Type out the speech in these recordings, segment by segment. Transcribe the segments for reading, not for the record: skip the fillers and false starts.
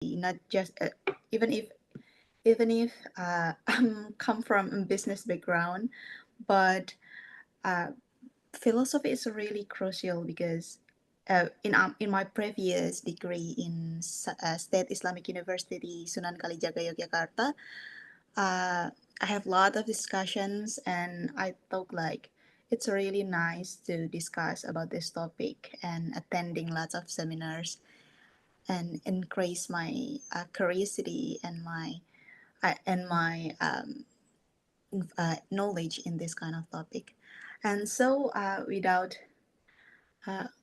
not just even if I'm come from a business background, but uh, philosophy is really crucial because in my previous degree in State Islamic University Sunan Kalijaga Yogyakarta, I have a lot of discussions, and I thought like it's really nice to discuss about this topic and attending lots of seminars and increase my curiosity and my knowledge in this kind of topic. And so without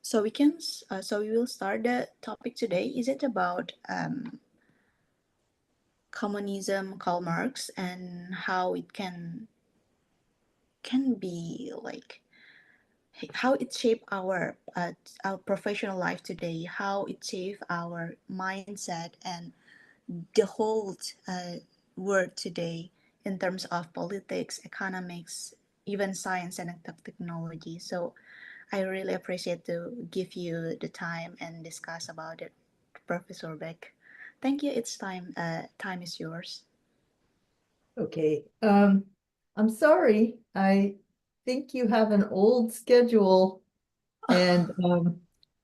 so we will start the topic today. Is it about communism, Karl Marx, and how it can be like how it shaped our professional life today, how it shaped our mindset and the whole world today in terms of politics, economics, even science and technology. So I really appreciate to give you the time and discuss about it, Professor Beck. Thank you. It's time. Time is yours. Okay. I'm sorry. I think you have an old schedule, and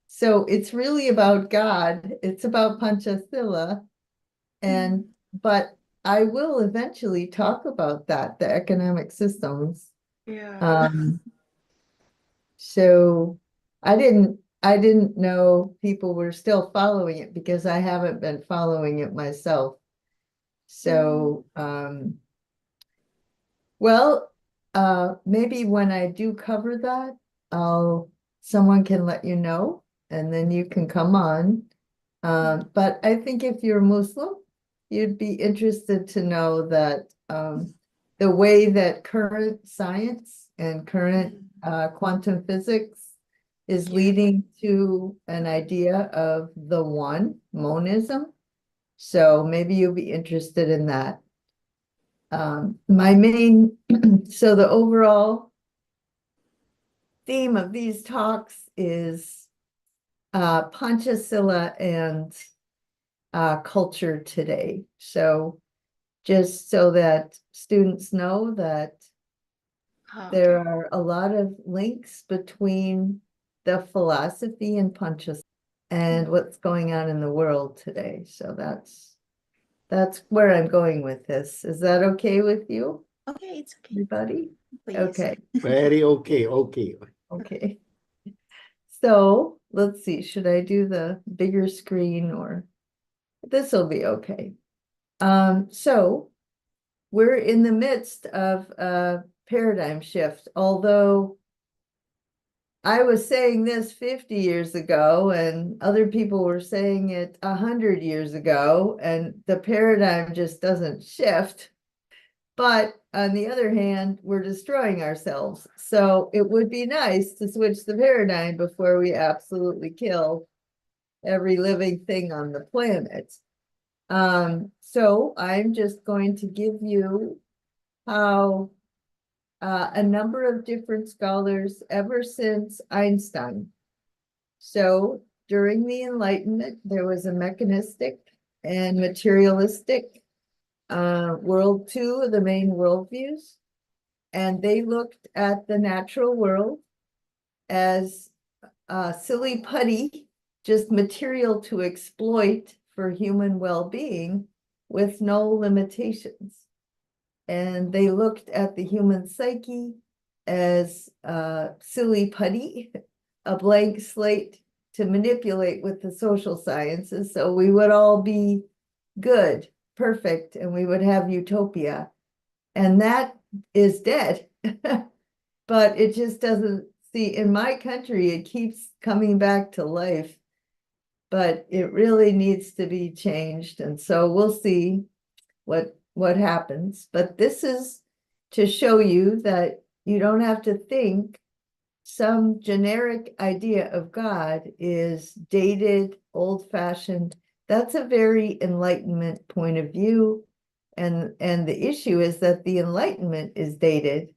so it's really about God. It's about Panchasila, and but I will eventually talk about that, the economic systems. Yeah. Um, so I didn't know people were still following it because I haven't been following it myself. So well, maybe when I do cover that, someone can let you know, and then you can come on. But I think if you're Muslim, you'd be interested to know that the way that current science and current quantum physics is Yeah. leading to an idea of the one, monism. So maybe you'll be interested in that. My main, so the overall theme of these talks is Panchasila and culture today. So just so that students know that there Okay. are a lot of links between the philosophy and Panchasila and what's going on in the world today. So that's where I'm going with this. Is that okay with you, Okay, it's okay. everybody? Please. Okay, Very okay, okay. okay. So let's see, should I do the bigger screen or this will be okay. So we're in the midst of a paradigm shift, although I was saying this 50 years ago and other people were saying it 100 years ago, and the paradigm just doesn't shift. But on the other hand, we're destroying ourselves. So it would be nice to switch the paradigm before we absolutely kill every living thing on the planet. So I'm just going to give you how a number of different scholars ever since Einstein. So during the Enlightenment, there was a mechanistic and materialistic world, two of the main worldviews, and they looked at the natural world as silly putty, just material to exploit for human well-being with no limitations. And they looked at the human psyche as silly putty, a blank slate to manipulate with the social sciences. So we would all be good, perfect, and we would have utopia. And that is dead. But it just doesn't see in my country, it keeps coming back to life, but it really needs to be changed. And so we'll see what happens. But this is to show you that you don't have to think some generic idea of God is dated, old-fashioned. That's a very Enlightenment point of view. And the issue is that the Enlightenment is dated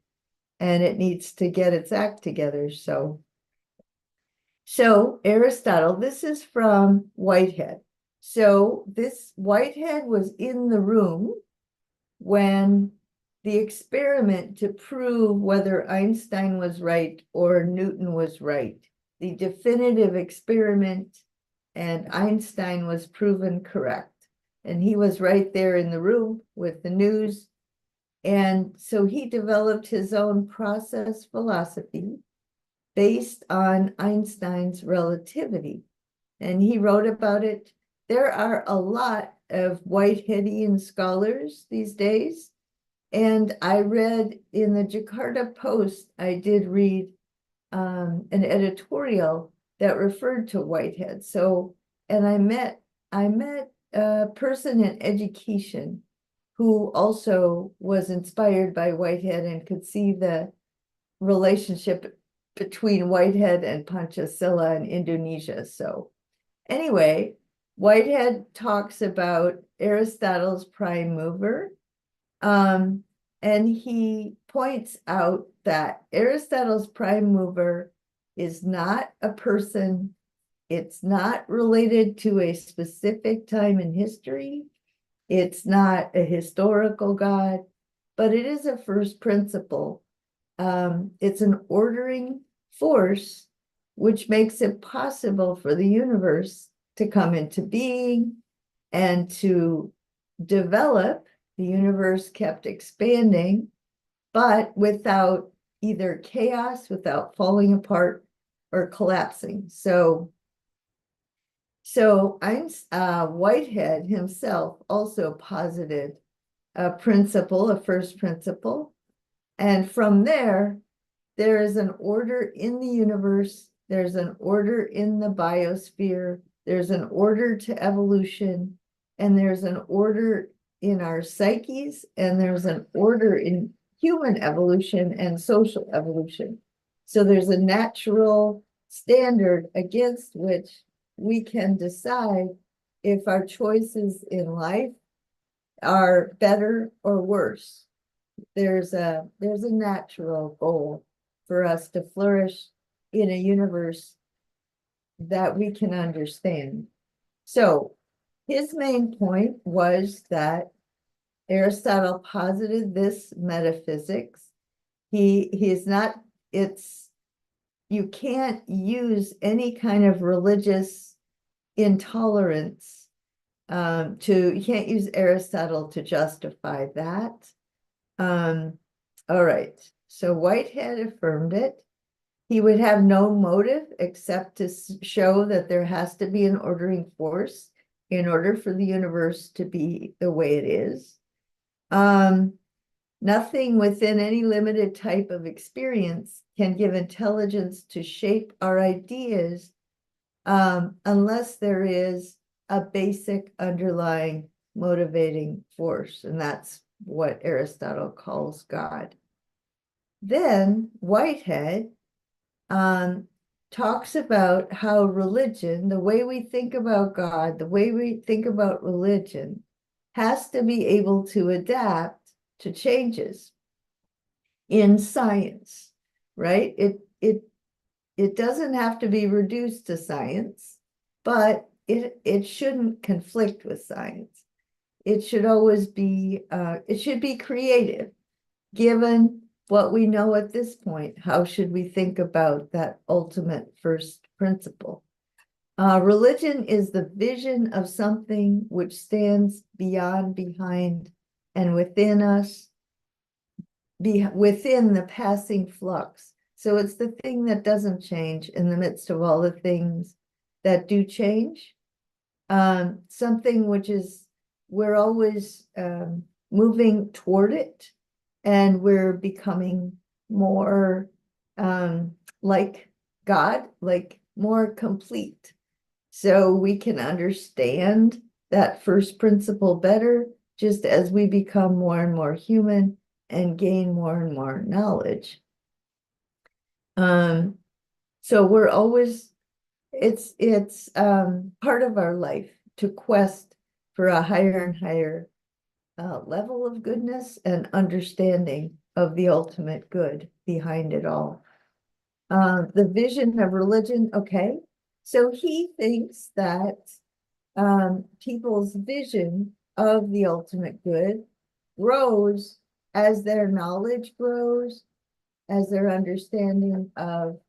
and it needs to get its act together. So Aristotle, this is from Whitehead. So this Whitehead was in the room when the experiment to prove whether Einstein was right or Newton was right, the definitive experiment, and Einstein was proven correct. And he was right there in the room with the news. And so he developed his own process philosophy based on Einstein's relativity. And he wrote about it. There are a lot of Whiteheadian scholars these days. And I read in the Jakarta Post, I did read an editorial that referred to Whitehead. So, and I met a person in education who also was inspired by Whitehead and could see the relationship between Whitehead and Pancasila in Indonesia. So anyway, Whitehead talks about Aristotle's prime mover. And he points out that Aristotle's prime mover is not a person. It's not related to a specific time in history. It's not a historical God, but it is a first principle. It's an ordering force, which makes it possible for the universe to come into being and to develop. The universe kept expanding, but without either chaos, without falling apart or collapsing. So Whitehead himself also posited a principle, a first principle. And from there is an order in the universe. There's an order in the biosphere. There's an order to evolution. And there's an order in our psyches. And there's an order in human evolution and social evolution. So there's a natural standard against which we can decide if our choices in life are better or worse. There's a natural goal for us to flourish in a universe that we can understand. So his main point was that Aristotle posited this metaphysics. He's not, you can't use any kind of religious intolerance you can't use Aristotle to justify that. All right, so Whitehead affirmed it. He would have no motive except to show that there has to be an ordering force in order for the universe to be the way it is. Nothing within any limited type of experience can give intelligence to shape our ideas unless there is a basic underlying motivating force, and that's what Aristotle calls God. Then Whitehead talks about how religion, the way we think about God, the way we think about religion, has to be able to adapt to changes in science, right? It doesn't have to be reduced to science, but it shouldn't conflict with science. It should always be, it should be creative. Given what we know at this point, how should we think about that ultimate first principle? Religion is the vision of something which stands beyond, behind, and within us, within the passing flux. So it's the thing that doesn't change in the midst of all the things that do change. Something which is, we're always moving toward it, and we're becoming more like God, like more complete. So we can understand that first principle better, just as we become more and more human and gain more and more knowledge. So we're always, it's part of our life to quest for a higher and higher level of goodness and understanding of the ultimate good behind it all. The vision of religion, okay. So he thinks that people's vision of the ultimate good grows as their knowledge grows, as their understanding of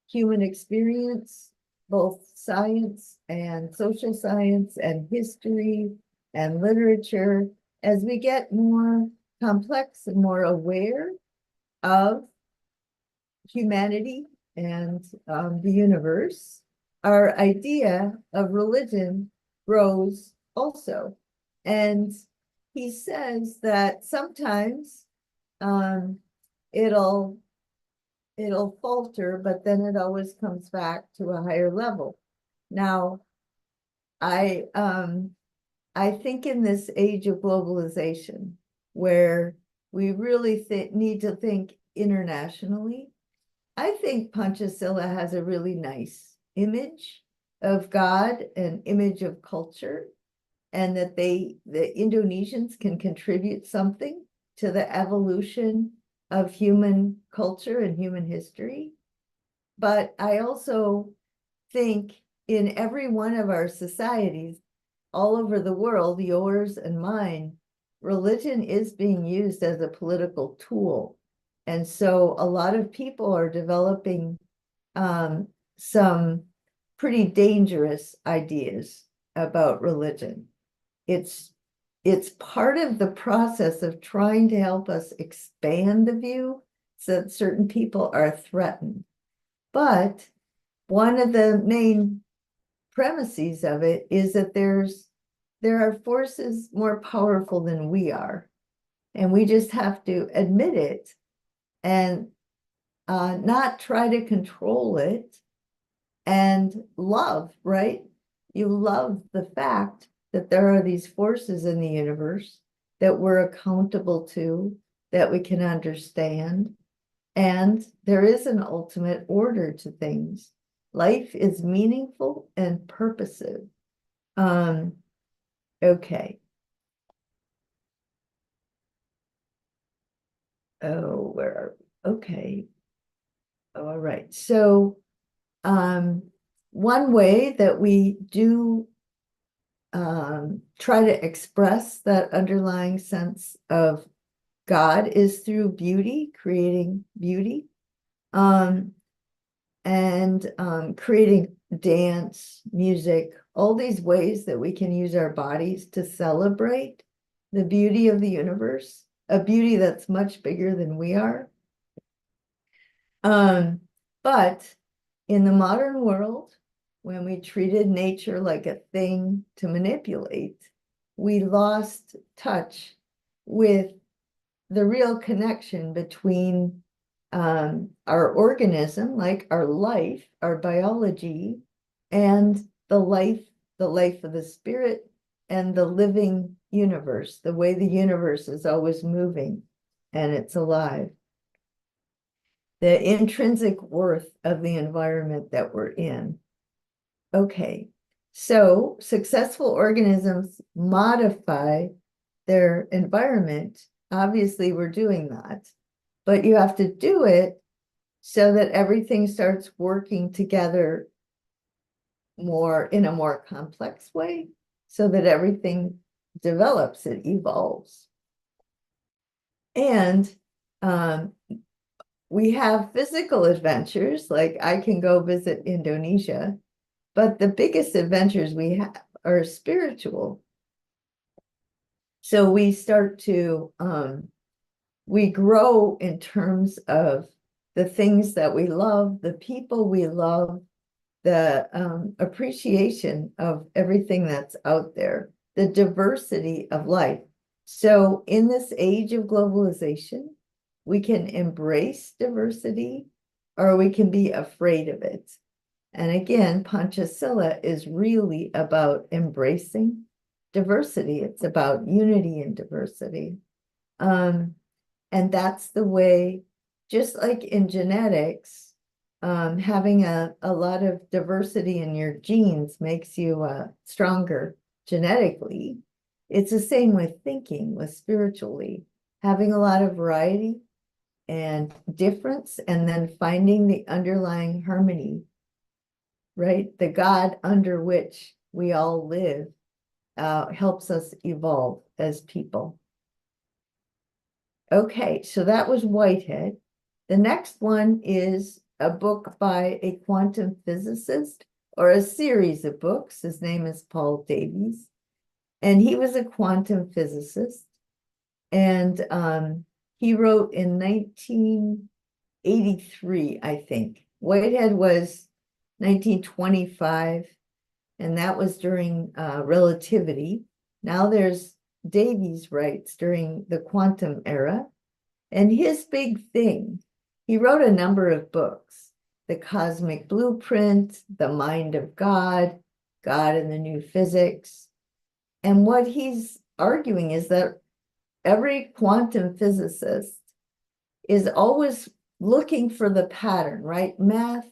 human experience, both science and social science and history and literature, as we get more complex and more aware of humanity and the universe, our idea of religion grows also. And he says that sometimes um, it'll falter, but then it always comes back to a higher level. Now, I think in this age of globalization, where we really need to think internationally, I think Panchasila has a really nice image of God, an image of culture, and that the Indonesians can contribute something to the evolution of human culture and human history. But I also think in every one of our societies, all over the world, yours and mine, religion is being used as a political tool. And so a lot of people are developing some pretty dangerous ideas about religion. It's part of the process of trying to help us expand the view so that certain people are threatened. But one of the main premises of it is that there are forces more powerful than we are, and we just have to admit it and not try to control it, and love, right? You love the fact that there are these forces in the universe that we're accountable to, that we can understand, and there is an ultimate order to things. Life is meaningful and purposive. Okay. Oh, where are we? Okay. All right. So, one way that we do try to express that underlying sense of God is through beauty, creating beauty, and creating dance, music, all these ways that we can use our bodies to celebrate the beauty of the universe, a beauty that's much bigger than we are. But in the modern world, when we treated nature like a thing to manipulate, we lost touch with the real connection between our organism, like our life, our biology, and the life of the spirit and the living universe, the way the universe is always moving and it's alive. The intrinsic worth of the environment that we're in. Okay, so successful organisms modify their environment. Obviously, we're doing that, but you have to do it so that everything starts working together more in a more complex way, so that everything develops, it evolves. And we have physical adventures, like I can go visit Indonesia, but the biggest adventures we have are spiritual. So we start to, we grow in terms of the things that we love, the people we love, the appreciation of everything that's out there, the diversity of life. So in this age of globalization, we can embrace diversity or we can be afraid of it. And again, Panchasila is really about embracing diversity. It's about unity and diversity. And that's the way, just like in genetics, having a lot of diversity in your genes makes you stronger genetically. It's the same with thinking, with spiritually, having a lot of variety and difference, and then finding the underlying harmony, right? The God under which we all live helps us evolve as people. Okay, so that was Whitehead. The next one is a book by a quantum physicist, or a series of books. His name is Paul Davies, and he was a quantum physicist. And he wrote in 1983, I think. Whitehead was 1925, and that was during relativity. Now there's Davies writes during the quantum era. And his big thing, he wrote a number of books: The Cosmic Blueprint, The Mind of God, God and the New Physics. And what he's arguing is that every quantum physicist is always looking for the pattern, right? Math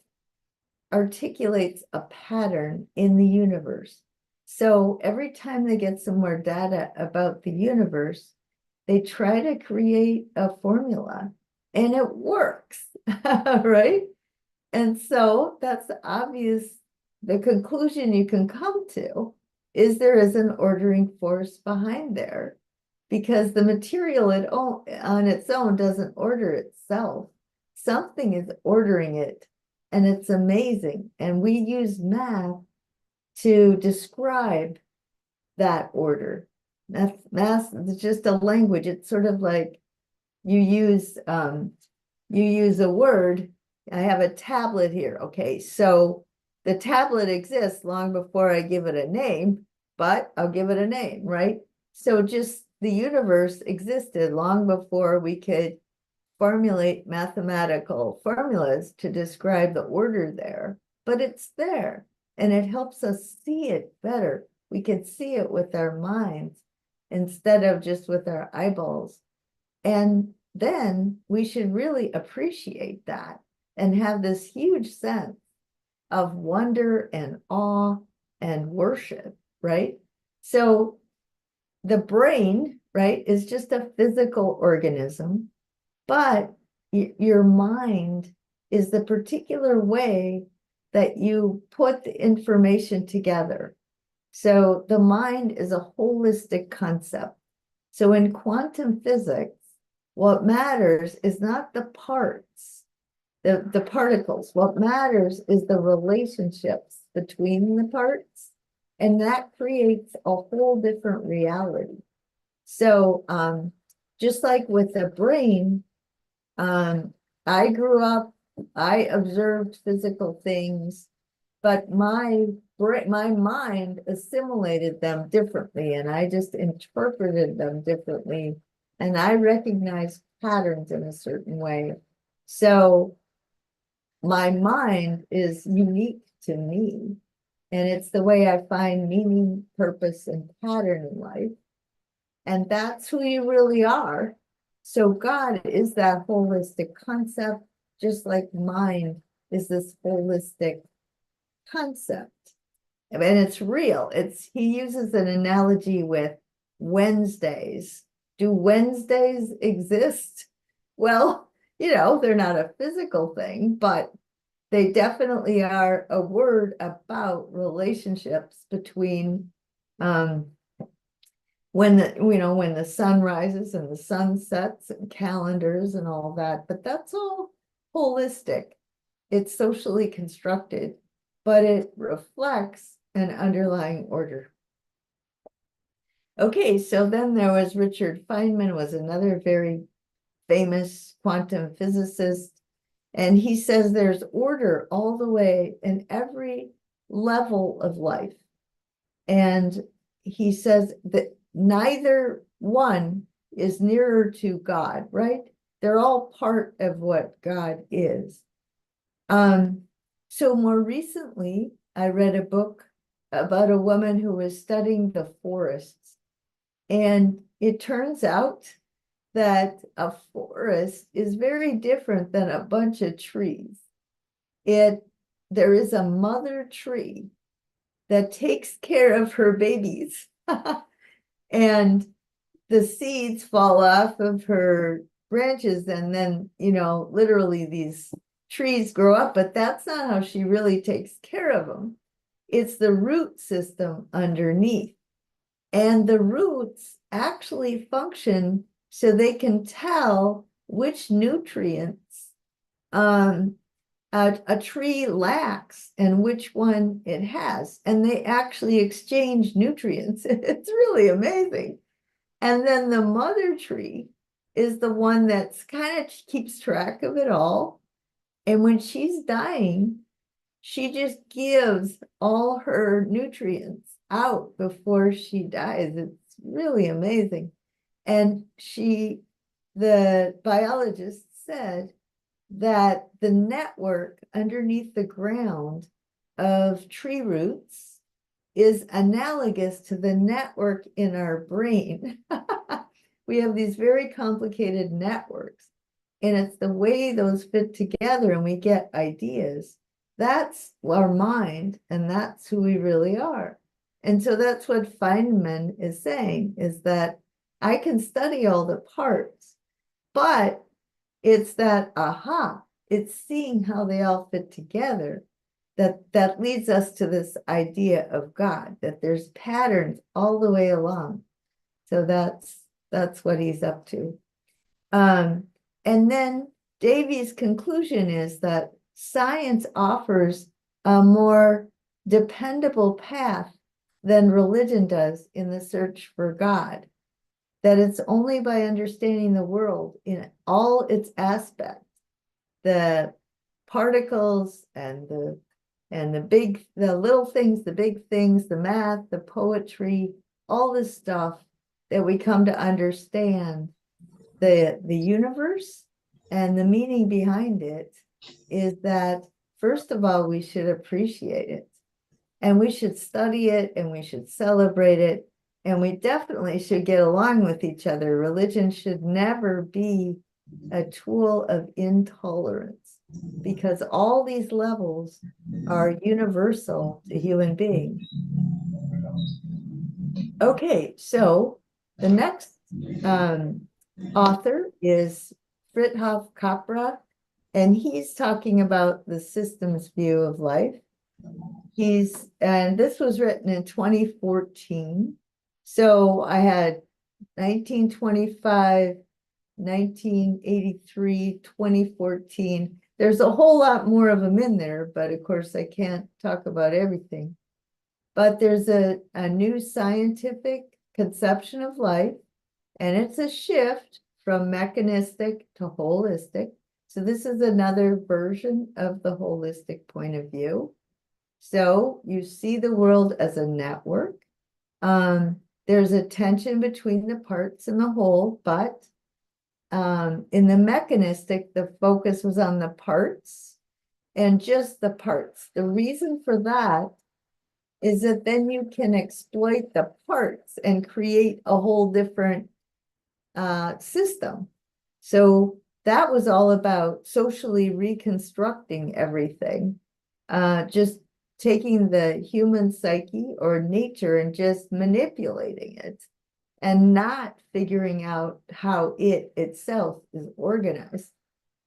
articulates a pattern in the universe. So every time they get some more data about the universe, they try to create a formula, and it works, right? And so that's obvious. The conclusion you can come to is there is an ordering force behind there, because the material on its own doesn't order itself. Something is ordering it, and it's amazing. And we use math to describe that order. Math is just a language. It's sort of like you use a word. I have a tablet here. Okay, so the tablet exists long before I give it a name, but I'll give it a name, right? So just the universe existed long before we could formulate mathematical formulas to describe the order there, but it's there, and it helps us see it better. We can see it with our minds instead of just with our eyeballs. And then we should really appreciate that and have this huge sense of wonder and awe and worship, right? So the brain, right, is just a physical organism, but your mind is the particular way that you put the information together. So the mind is a holistic concept. So in quantum physics, what matters is not the parts, the particles. What matters is the relationships between the parts, and that creates a whole different reality. So just like with the brain, I grew up, I observed physical things, but my mind assimilated them differently, and I just interpreted them differently, and I recognized patterns in a certain way. So my mind is unique to me, and it's the way I find meaning, purpose, and pattern in life. And that's who you really are. So God is that holistic concept, just like mind is this holistic concept. And it's real. He uses an analogy with Wednesdays. Do Wednesdays exist? Well, they're not a physical thing, but they definitely are a word about relationships between when the sun rises and the sun sets, and calendars and all that. But that's all holistic. It's socially constructed, but it reflects an underlying order. Okay, so then there was Richard Feynman, was another very famous quantum physicist, and he says there's order all the way in every level of life. And he says that neither one is nearer to God, right? They're all part of what God is. So more recently, I read a book about a woman who was studying the forests. And it turns out that a forest is very different than a bunch of trees. There is a mother tree that takes care of her babies. And the seeds fall off of her branches, and then, literally these trees grow up, but that's not how she really takes care of them. It's the root system underneath. And the roots actually function so they can tell which nutrients a tree lacks and which one it has. And they actually exchange nutrients. It's really amazing. And then the mother tree is the one that's kind of keeps track of it all. And when she's dying, she just gives all her nutrients out before she dies. It's really amazing. And the biologist said that the network underneath the ground of tree roots is analogous to the network in our brain. We have these very complicated networks, and it's the way those fit together and we get ideas. That's our mind, and that's who we really are. And so that's what Feynman is saying, is that I can study all the parts, but it's that aha, it's seeing how they all fit together that leads us to this idea of God, that there's patterns all the way along. So that's what he's up to. And then Davy's conclusion is that science offers a more dependable path than religion does in the search for God. That it's only by understanding the world in all its aspects, the particles and the little things, the big things, the math, the poetry, all this stuff, that we come to understand the universe. And the meaning behind it is that, first of all, we should appreciate it, and we should study it, and we should celebrate it, and we definitely should get along with each other. Religion should never be a tool of intolerance, because all these levels are universal to human beings. Okay, so the next author is Fritjof Capra, and he's talking about the systems view of life. And this was written in 2014. So I had 1925, 1983, 2014. There's a whole lot more of them in there, but of course I can't talk about everything. But there's a new scientific conception of life, and it's a shift from mechanistic to holistic. So this is another version of the holistic point of view. So you see the world as a network. There's a tension between the parts and the whole, but in the mechanistic, the focus was on the parts and just the parts. The reason for that is that then you can exploit the parts and create a whole different system. So that was all about socially reconstructing everything, just taking the human psyche or nature and just manipulating it and not figuring out how it itself is organized.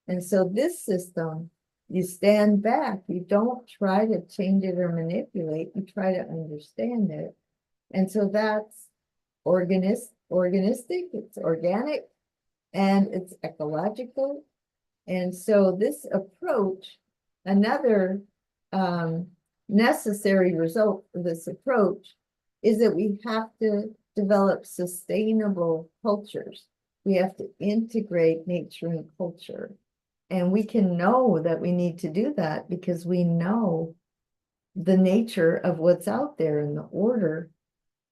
And so this system, you stand back, you don't try to change it or manipulate, you try to understand it. And so that's organistic, it's organic, and it's ecological. And so this approach, another necessary result of this approach is that we have to develop sustainable cultures. We have to integrate nature and culture. And we can know that we need to do that because we know the nature of what's out there in the order.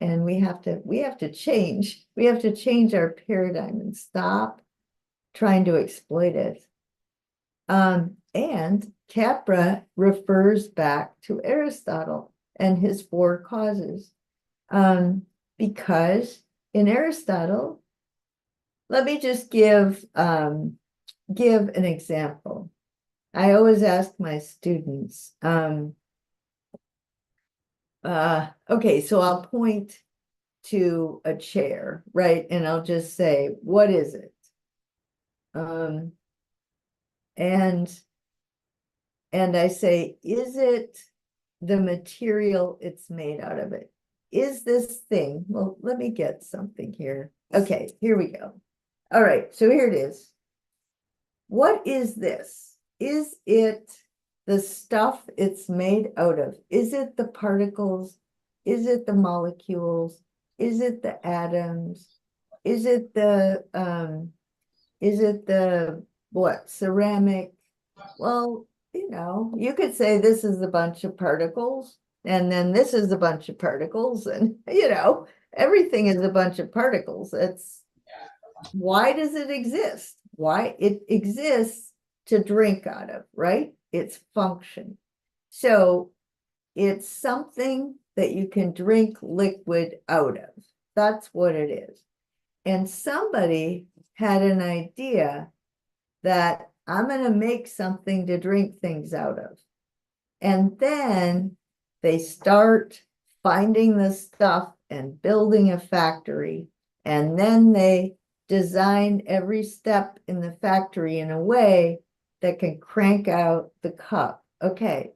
And we have to change our paradigm and stop trying to exploit it. And Capra refers back to Aristotle and his four causes. Because in Aristotle, let me just give an example. I always ask my students, okay, so I'll point to a chair, right? And I'll just say, what is it? And I say, is it the material it's made out of it. Is this thing, well, let me get something here. Okay, here we go. All right, so here it is. What is this? Is it the stuff it's made out of? Is it the particles? Is it the molecules? Is it the atoms? Is it the what, ceramic? Well, you could say this is a bunch of particles, and then this is a bunch of particles, and everything is a bunch of particles. Why does it exist? Why it exists to drink out of, right? Its function. So it's something that you can drink liquid out of. That's what it is. And somebody had an idea that I'm going to make something to drink things out of. And then they start finding the stuff and building a factory. And then they design every step in the factory in a way that can crank out the cup. Okay,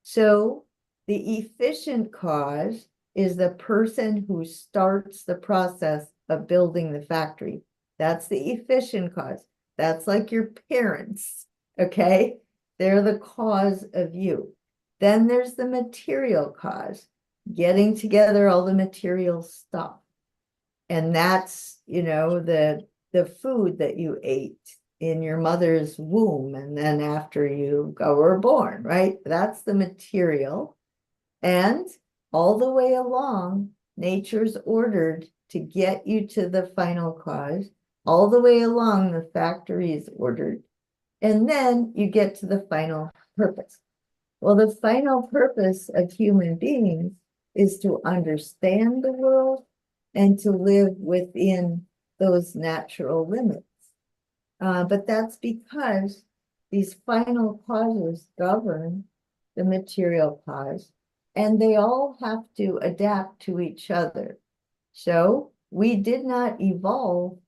so the efficient cause is the person who starts the process of building the factory. That's the efficient cause. That's like your parents, okay? They're the cause of you. Then there's the material cause, getting together all the material stuff. And that's, the food that you ate in your mother's womb and then after you were born, right? That's the material. And all the way along, nature's ordered to get you to the final cause. All the way along, the factory is ordered. And then you get to the final purpose. Well, the final purpose of human beings is to understand the world and to live within those natural limits. But that's because these final causes govern the material cause, and they all have to adapt to each other. So we did not evolve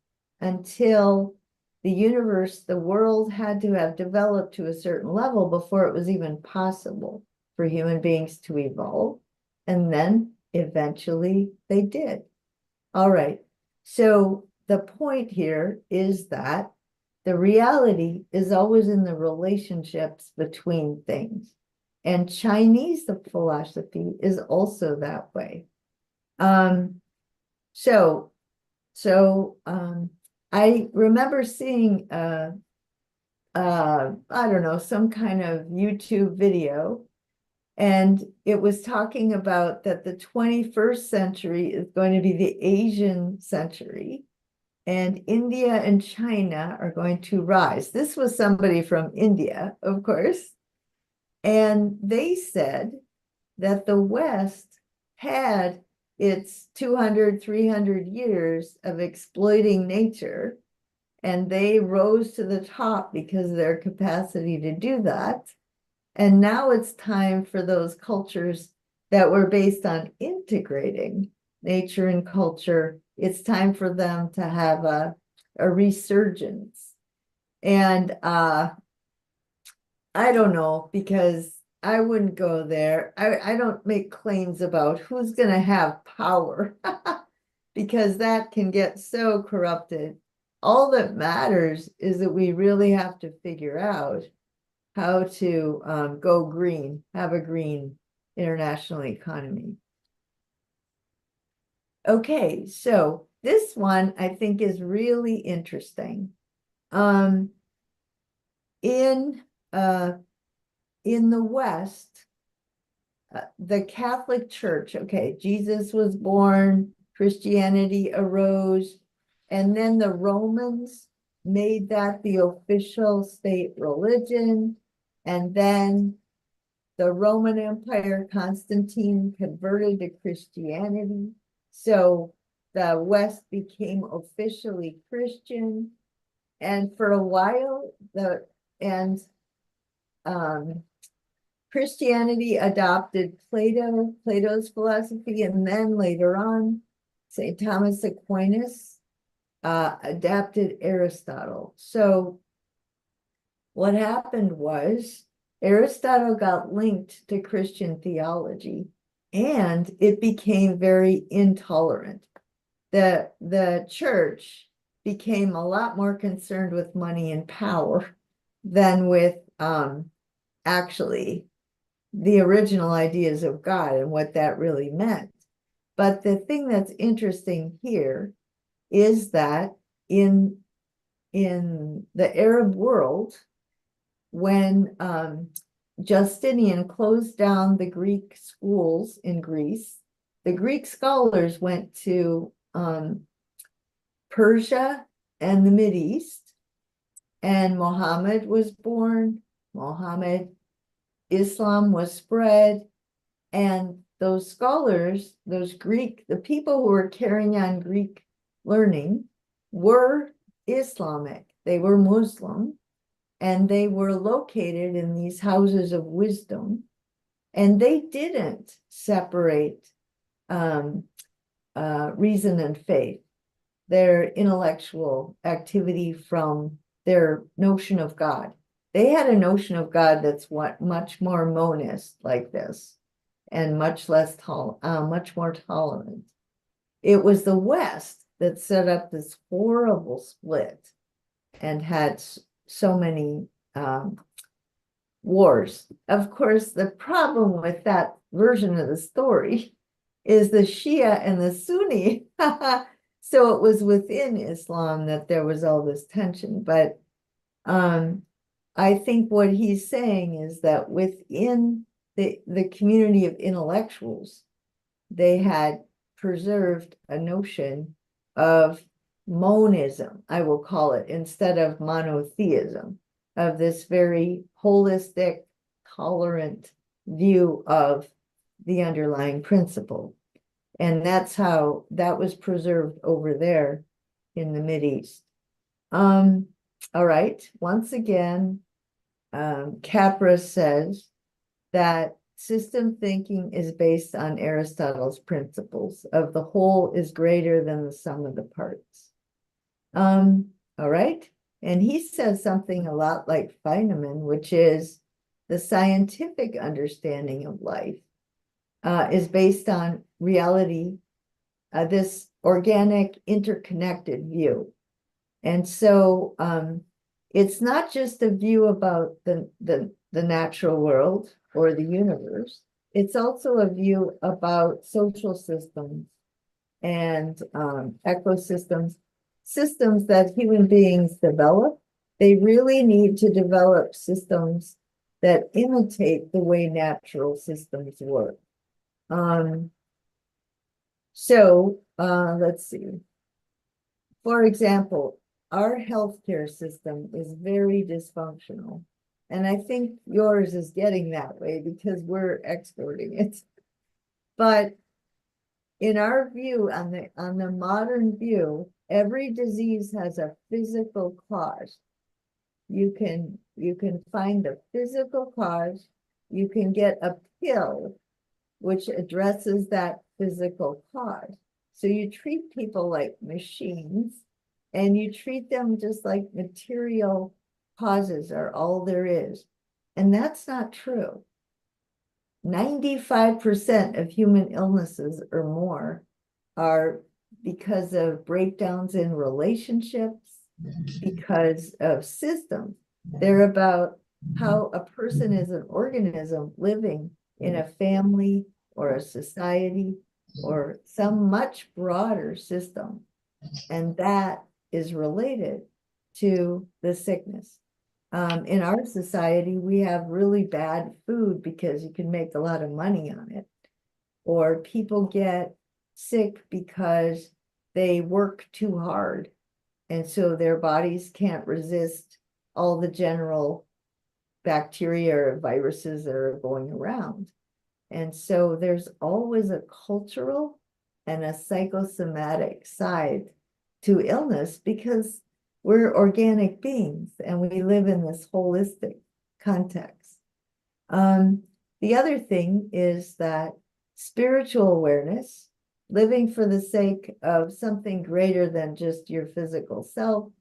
until the universe, the world had to have developed to a certain level before it was even possible for human beings to evolve. And then eventually they did. All right. So the point here is that the reality is always in the relationships between things. And Chinese philosophy is also that way. I remember seeing I don't know, some kind of YouTube video, and it was talking about that the 21st century is going to be the Asian century, and India and China are going to rise. This was somebody from India, of course, and they said that the West had its 200, 300 years of exploiting nature, and they rose to the top because of their capacity to do that. And now it's time for those cultures that were based on integrating nature and culture. It's time for them to have a resurgence. And I don't know, because I wouldn't go there. I don't make claims about who's going to have power because that can get so corrupted. All that matters is that we really have to figure out how to go green, have a green international economy. Okay, so this one I think is really interesting. In the West, the Catholic Church, okay, Jesus was born, Christianity arose, and then the Romans made that the official state religion, and then the Roman Empire, Constantine converted to Christianity. So the West became officially Christian. And for a while, Christianity adopted Plato's philosophy, and then later on, St. Thomas Aquinas adapted Aristotle. So what happened was Aristotle got linked to Christian theology, and it became very intolerant. The church became a lot more concerned with money and power than with actually the original ideas of God and what that really meant. But the thing that's interesting here is that in the Arab world, when Justinian closed down the Greek schools in Greece, the Greek scholars went to Persia and the Mideast, and Muhammad was born. Islam was spread, and those scholars, the people who were carrying on Greek learning were Islamic. They were Muslim, and they were located in these houses of wisdom, and they didn't separate reason and faith, their intellectual activity from their notion of God. They had a notion of God that's much more monist like this, and much more tolerant. It was the West that set up this horrible split and had so many wars. Of course, the problem with that version of the story is the Shia and the Sunni. So it was within Islam that there was all this tension. But I think what he's saying is that within the community of intellectuals, they had preserved a notion of monism, I will call it, instead of monotheism, of this very holistic, tolerant view of the underlying principle. And that's how that was preserved over there in the Mideast. All right, once again, Capra says that system thinking is based on Aristotle's principles of the whole is greater than the sum of the parts. All right, and he says something a lot like Feynman, which is the scientific understanding of life is based on reality, this organic interconnected view. And so it's not just a view about the natural world or the universe. It's also a view about social systems and ecosystems, systems that human beings develop. They really need to develop systems that imitate the way natural systems work. Let's see. For example, our healthcare system is very dysfunctional. And I think yours is getting that way because we're exporting it. But in our view, on the modern view, every disease has a physical cause. You can find the physical cause. You can get a pill which addresses that physical cause. So you treat people like machines, and you treat them just like material causes are all there is. And that's not true. 95% of human illnesses or more are because of breakdowns in relationships, because of systems. They're about how a person is an organism living in a family or a society or some much broader system. And that is related to the sickness. In our society, we have really bad food because you can make a lot of money on it. Or people get sick because they work too hard. And so their bodies can't resist all the general bacteria or viruses that are going around. And so there's always a cultural and a psychosomatic side to illness because we're organic beings and we live in this holistic context. The other thing is that spiritual awareness, living for the sake of something greater than just your physical self,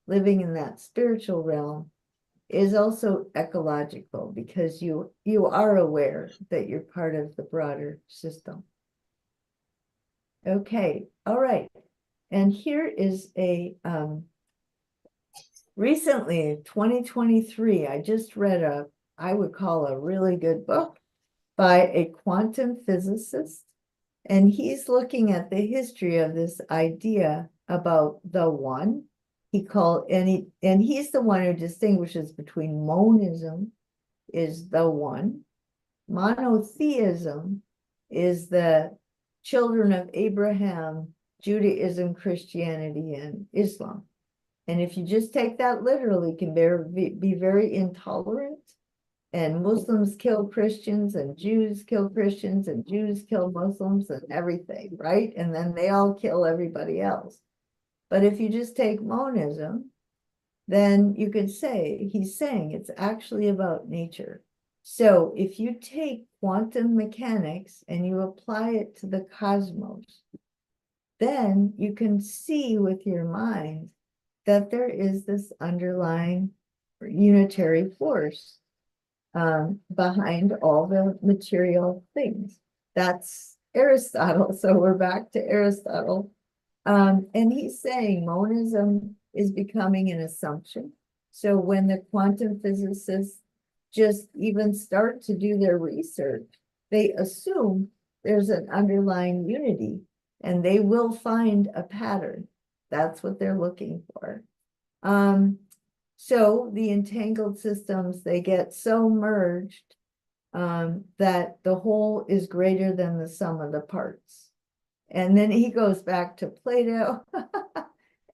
living in that spiritual realm, is also ecological because you are aware that you're part of the broader system. Okay, all right. And here is a recently 2023, I just read I would call a really good book by a quantum physicist. And he's looking at the history of this idea about the one. And he's the one who distinguishes between monism is the one, monotheism is the children of Abraham, Judaism, Christianity, and Islam. And if you just take that literally, can be very intolerant. And Muslims kill Christians, and Jews kill Christians, and Jews kill Muslims, and everything, right? And then they all kill everybody else. But if you just take monism, then you could say, he's saying it's actually about nature. So if you take quantum mechanics and you apply it to the cosmos, then you can see with your mind that there is this underlying unitary force behind all the material things. That's Aristotle. So we're back to Aristotle. And he's saying monism is becoming an assumption. So when the quantum physicists just even start to do their research, they assume there's an underlying unity and they will find a pattern. That's what they're looking for. So the entangled systems, they get so merged that the whole is greater than the sum of the parts. And then he goes back to Plato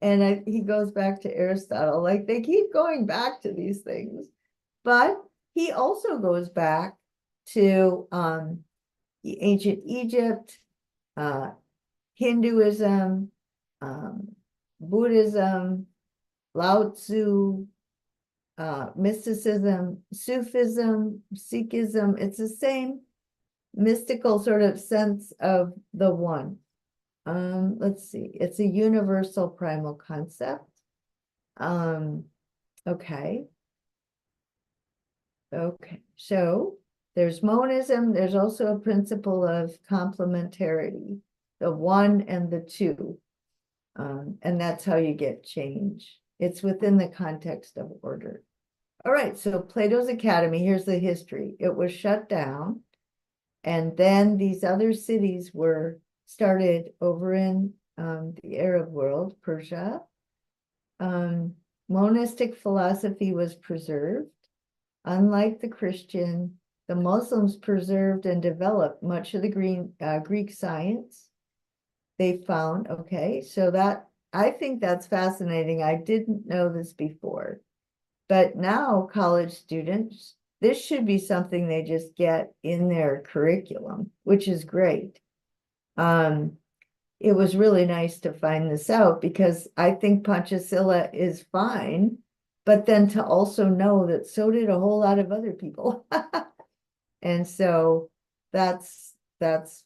and he goes back to Aristotle. Like they keep going back to these things. But he also goes back to ancient Egypt, Hinduism, Buddhism, Lao Tzu, mysticism, Sufism, Sikhism. It's the same mystical sort of sense of the one. Let's see, it's a universal primal concept. Okay. So there's monism, there's also a principle of complementarity, the one and the two. And that's how you get change. It's within the context of order. All right, so Plato's Academy, here's the history. It was shut down, and then these other cities were started over in the Arab world, Persia. Monistic philosophy was preserved. Unlike the Christian, the Muslims preserved and developed much of the Greek science. They found, okay, so that, I think that's fascinating. I didn't know this before. But now college students, this should be something they just get in their curriculum, which is great. It was really nice to find this out because I think Panchasila is fine, but then to also know that so did a whole lot of other people. And so that's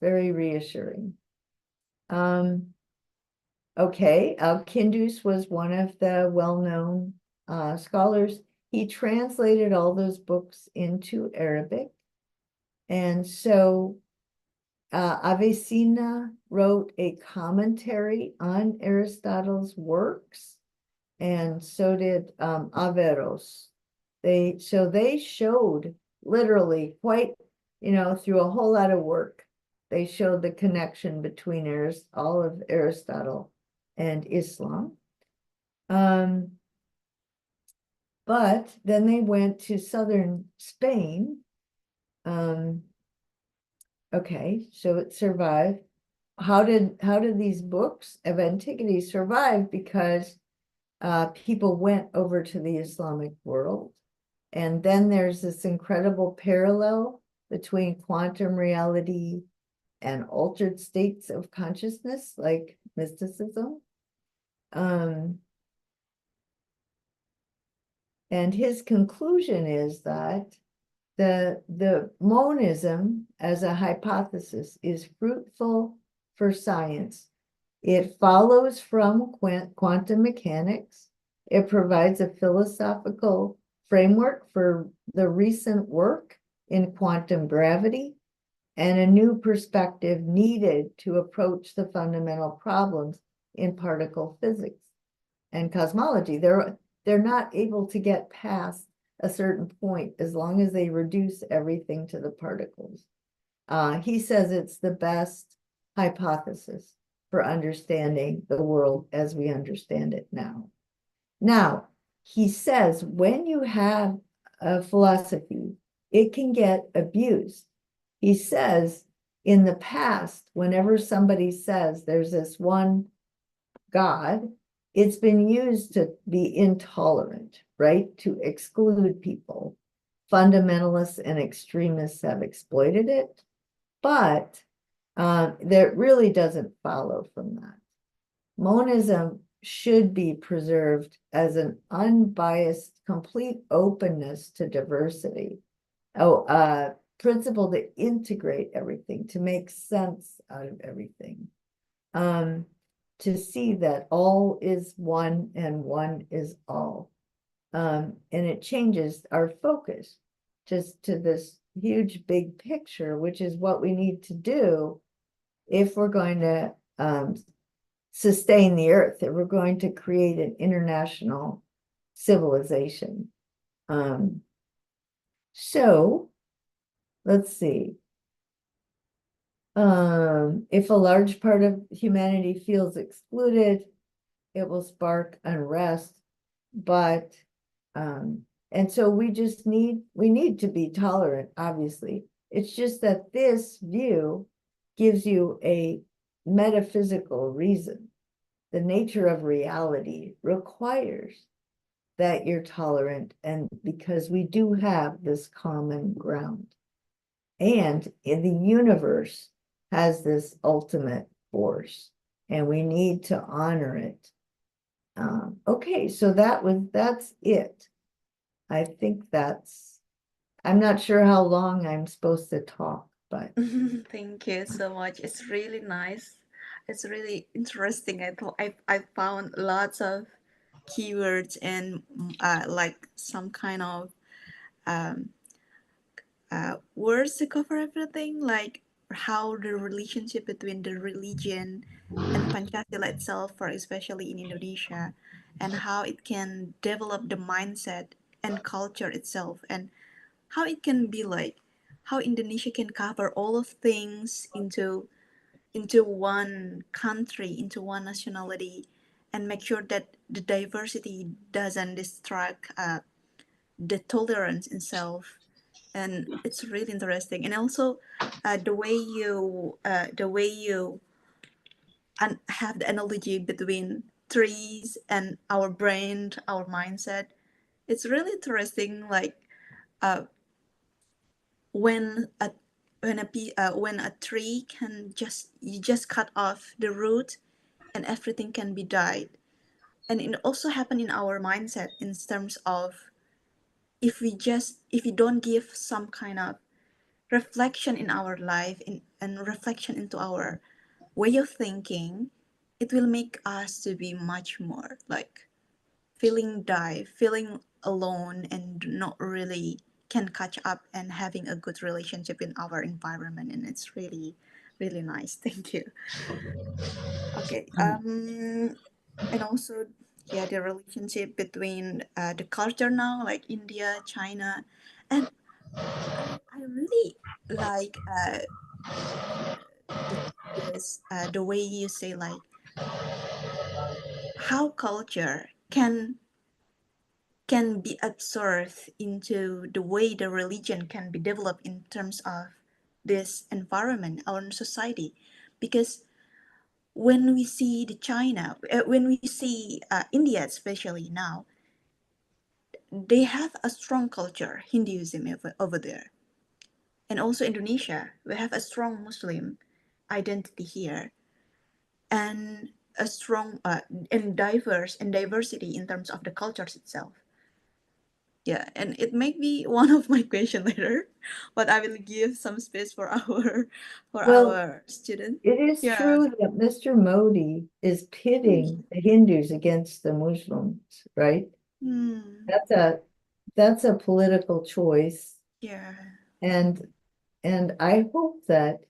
very reassuring. Okay, Al-Kindus was one of the well-known scholars. He translated all those books into Arabic. And so Avicenna wrote a commentary on Aristotle's works, and so did Averroes. They showed literally quite, through a whole lot of work, they showed the connection between all of Aristotle and Islam. But then they went to southern Spain. Okay, so it survived. How did these books of antiquity survive? Because people went over to the Islamic world. And then there's this incredible parallel between quantum reality and altered states of consciousness, like mysticism. And his conclusion is that the monism as a hypothesis is fruitful for science. It follows from quantum mechanics. It provides a philosophical framework for the recent work in quantum gravity and a new perspective needed to approach the fundamental problems in particle physics and cosmology. They're not able to get past a certain point as long as they reduce everything to the particles. He says it's the best hypothesis for understanding the world as we understand it now. Now, he says when you have a philosophy, it can get abused. He says in the past, whenever somebody says there's this one God, it's been used to be intolerant, right? To exclude people. Fundamentalists and extremists have exploited it, but that really doesn't follow from that. Monism should be preserved as an unbiased, complete openness to diversity. Principle to integrate everything, to make sense out of everything. To see that all is one and one is all. And it changes our focus just to this huge big picture, which is what we need to do if we're going to sustain the earth, if we're going to create an international civilization. So let's see. If a large part of humanity feels excluded, it will spark unrest. But and so we need to be tolerant, obviously. It's just that this view gives you a metaphysical reason. The nature of reality requires that you're tolerant, and because we do have this common ground. And in the universe has this ultimate force, and we need to honor it. Okay, so that's it. I think I'm not sure how long I'm supposed to talk, but Thank you so much. It's really nice. It's really interesting. I found lots of keywords and like some kind of um, words to cover everything, like how the relationship between the religion and Pancasila itself, for especially in Indonesia, and how it can develop the mindset and culture itself, and how it can be like how Indonesia can cover all of things into one country, into one nationality, and make sure that the diversity doesn't distract the tolerance itself. And it's really interesting. And also the way you have the analogy between trees and our brain, our mindset. It's really interesting. Like uh, when a when a tree can just you just cut off the root and everything can be died. And it also happen in our mindset in terms of if we don't give some kind of reflection in our life and reflection into our way of thinking, it will make us to be much more like feeling alone and not really can catch up and having a good relationship in our environment. And it's really really nice. Thank you. Okay. And also, yeah, the relationship between the culture now, like India, China, and I really like the the way you say like how culture can be absorbed into the way the religion can be developed in terms of this environment, our society, because when we see the China, when we see India, especially now, they have a strong culture, Hinduism over there. And also Indonesia, we have a strong Muslim identity here and a strong and diversity in terms of the cultures itself. Yeah, and it may be one of my question later, but I will give some space for our well, student. it is Yeah. true that Mr. Modi is pitting the Hindus against the Muslims, right? Hmm. That's a that's a political choice. Yeah. And I hope that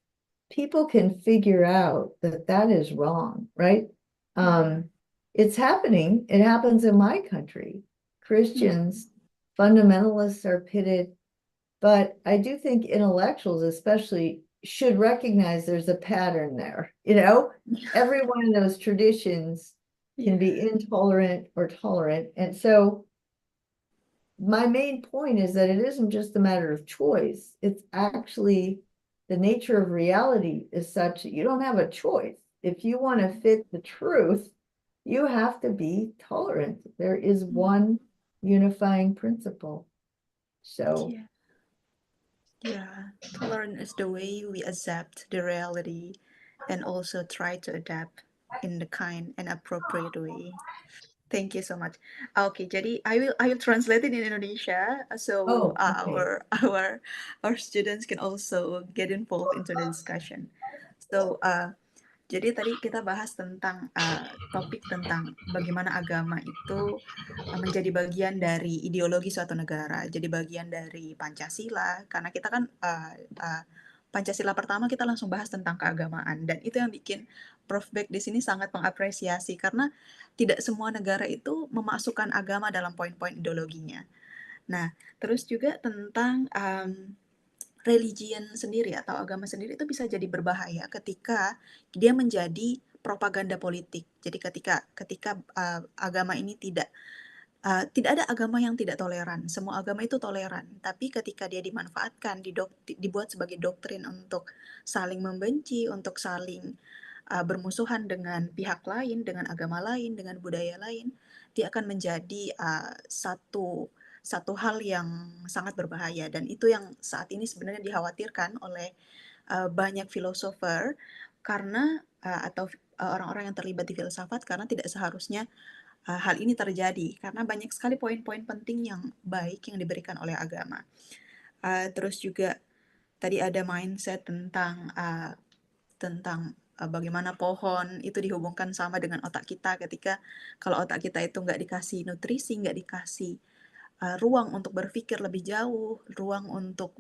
people can figure out that that is wrong, right? It's happening. It happens in my country. Christians, fundamentalists are pitted, but I do think intellectuals especially should recognize there's a pattern there. Every one of those traditions can be Yeah. intolerant or tolerant. And so my main point is that it isn't just a matter of choice. It's actually the nature of reality is such that you don't have a choice. If you want to fit the truth, you have to be tolerant. There is one unifying principle. So, Yeah. Yeah. Tolerant is the way we accept the reality and also try to adapt in the kind and appropriate way. Thank you so much. Okay, jadi I will translate it in Indonesia so oh, okay. our students can also get involved into the discussion. So jadi tadi kita bahas tentang topik tentang bagaimana agama itu menjadi bagian dari ideologi suatu negara, jadi bagian dari Pancasila, karena kita kan Pancasila pertama kita langsung bahas tentang keagamaan, dan itu yang bikin Prof. Beck di sini sangat mengapresiasi, karena tidak semua negara itu memasukkan agama dalam poin-poin ideologinya. Nah, terus juga tentang religion sendiri atau agama sendiri itu bisa jadi berbahaya ketika dia menjadi propaganda politik. Jadi ketika agama ini tidak ada agama yang tidak toleran. Semua agama itu toleran. Tapi ketika dia dimanfaatkan, dibuat sebagai doktrin untuk saling membenci, untuk saling bermusuhan dengan pihak lain, dengan agama lain, dengan budaya lain, dia akan menjadi satu hal yang sangat berbahaya, dan itu yang saat ini sebenarnya dikhawatirkan oleh banyak filosofer karena atau orang-orang yang terlibat di filsafat, karena tidak seharusnya hal ini terjadi karena banyak sekali poin-poin penting yang baik yang diberikan oleh agama. Terus juga tadi ada mindset tentang bagaimana pohon itu dihubungkan sama dengan otak kita, ketika kalau otak kita itu nggak dikasih nutrisi, nggak dikasih ruang untuk berpikir lebih jauh, ruang untuk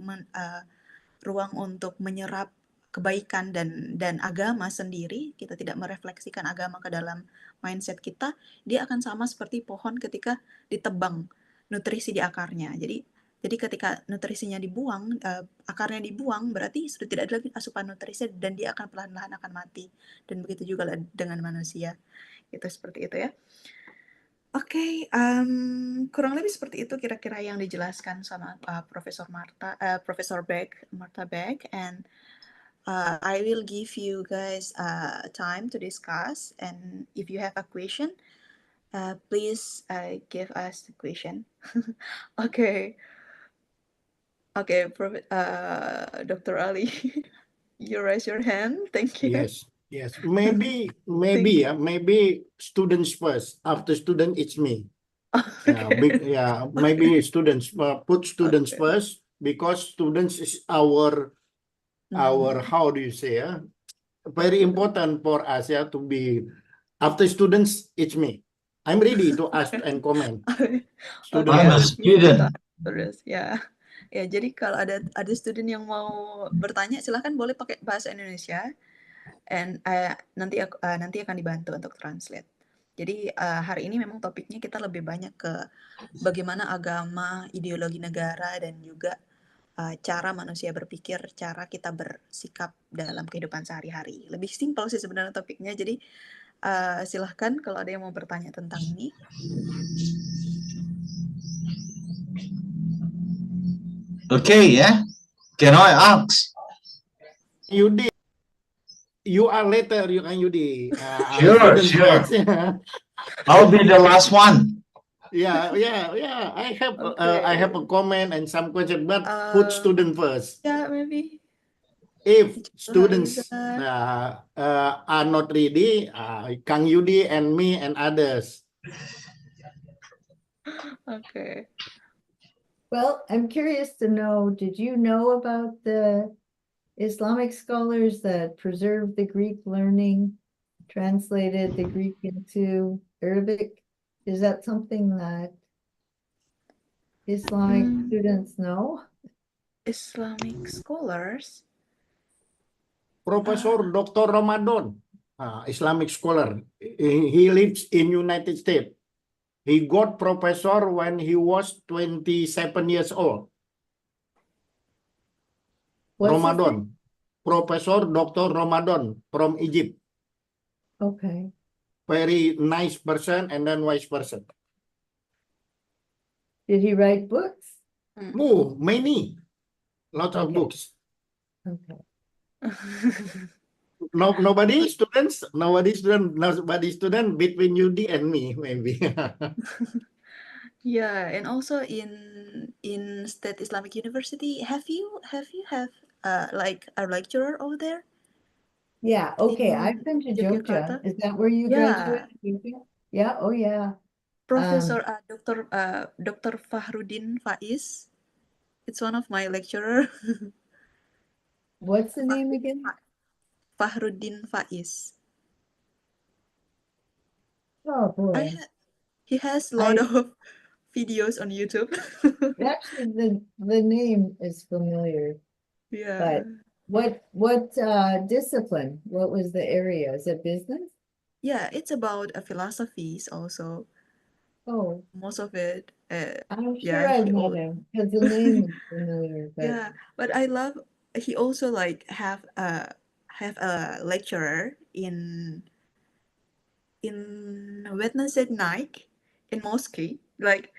menyerap kebaikan dan agama sendiri, kita tidak merefleksikan agama ke dalam mindset kita, dia akan sama seperti pohon ketika ditebang nutrisi di akarnya. Jadi ketika nutrisinya dibuang, akarnya dibuang, berarti sudah tidak ada lagi asupan nutrisi dan dia akan perlahan-lahan akan mati. Dan begitu juga dengan manusia. Itu seperti itu ya. Oke, kurang lebih seperti itu kira-kira yang dijelaskan sama Profesor Martha Beck, and I will give you guys time to discuss, and if you have a question, please give us the question. Okay, Dr. Ali, you raise your hand. Thank you. Yes. Maybe Thank you. maybe students first. After student, it's me. Okay. Maybe students put students Okay. first, because students is our how do you say, very important for us, to be. After students, it's me. I'm ready to ask and comment. Oke, Student I'm a first. let me start student. terus ya. Ya, jadi kalau ada student yang mau bertanya, silahkan boleh pakai bahasa Indonesia, and nanti akan dibantu untuk translate. Jadi hari ini memang topiknya kita lebih banyak ke bagaimana agama, ideologi negara, dan juga cara manusia berpikir, cara kita bersikap dalam kehidupan sehari-hari. Lebih simpel sih sebenarnya topiknya. Jadi silahkan kalau ada yang mau bertanya tentang ini. Okay, yeah. Can I ask? Yudi, you are later. You can Yudi. Sure, Student sure. first. I'll be the last one. Yeah. I have a comment and some question, but put student first. Yeah, maybe. If students Haliza. are not ready, Kang Yudi and me and others. Okay. well, I'm curious to know, did you know about the Islamic scholars that preserved the Greek learning, translated the Greek into Arabic? Is that something that Islamic Mm, students know? Islamic scholars. Professor Dr. Ramadan, Islamic scholar. He lives in United States. He got professor when he was 27 years old. What's his name? Ramadan. Professor Dr. Ramadan from Egypt. Okay. Very nice person and then wise person. Did he write books? Mm. Oh, many. Lots of Okay. books. Okay. Nobody student between UD and me, maybe. Yeah, and also in State Islamic University, have you have like a lecturer over there Yeah, okay. I've in been to Jogja. Yogyakarta? Is that where you Yeah, graduated? Jogja? Yeah, oh yeah. Professor Dr. Fahrudin Faiz. It's one of my lecturer. What's the name again? Fahrudin Faiz. Oh I boy. ha he has a lot I of videos on YouTube. actually the name is familiar, Yeah. but what discipline? What was the area? Is it business? Yeah, it's about philosophies also. Oh, Most of it. I'm sure Yeah, I've met him because the name is familiar, but yeah, but I love he also like have a lecturer in Wednesday night in mosque. Like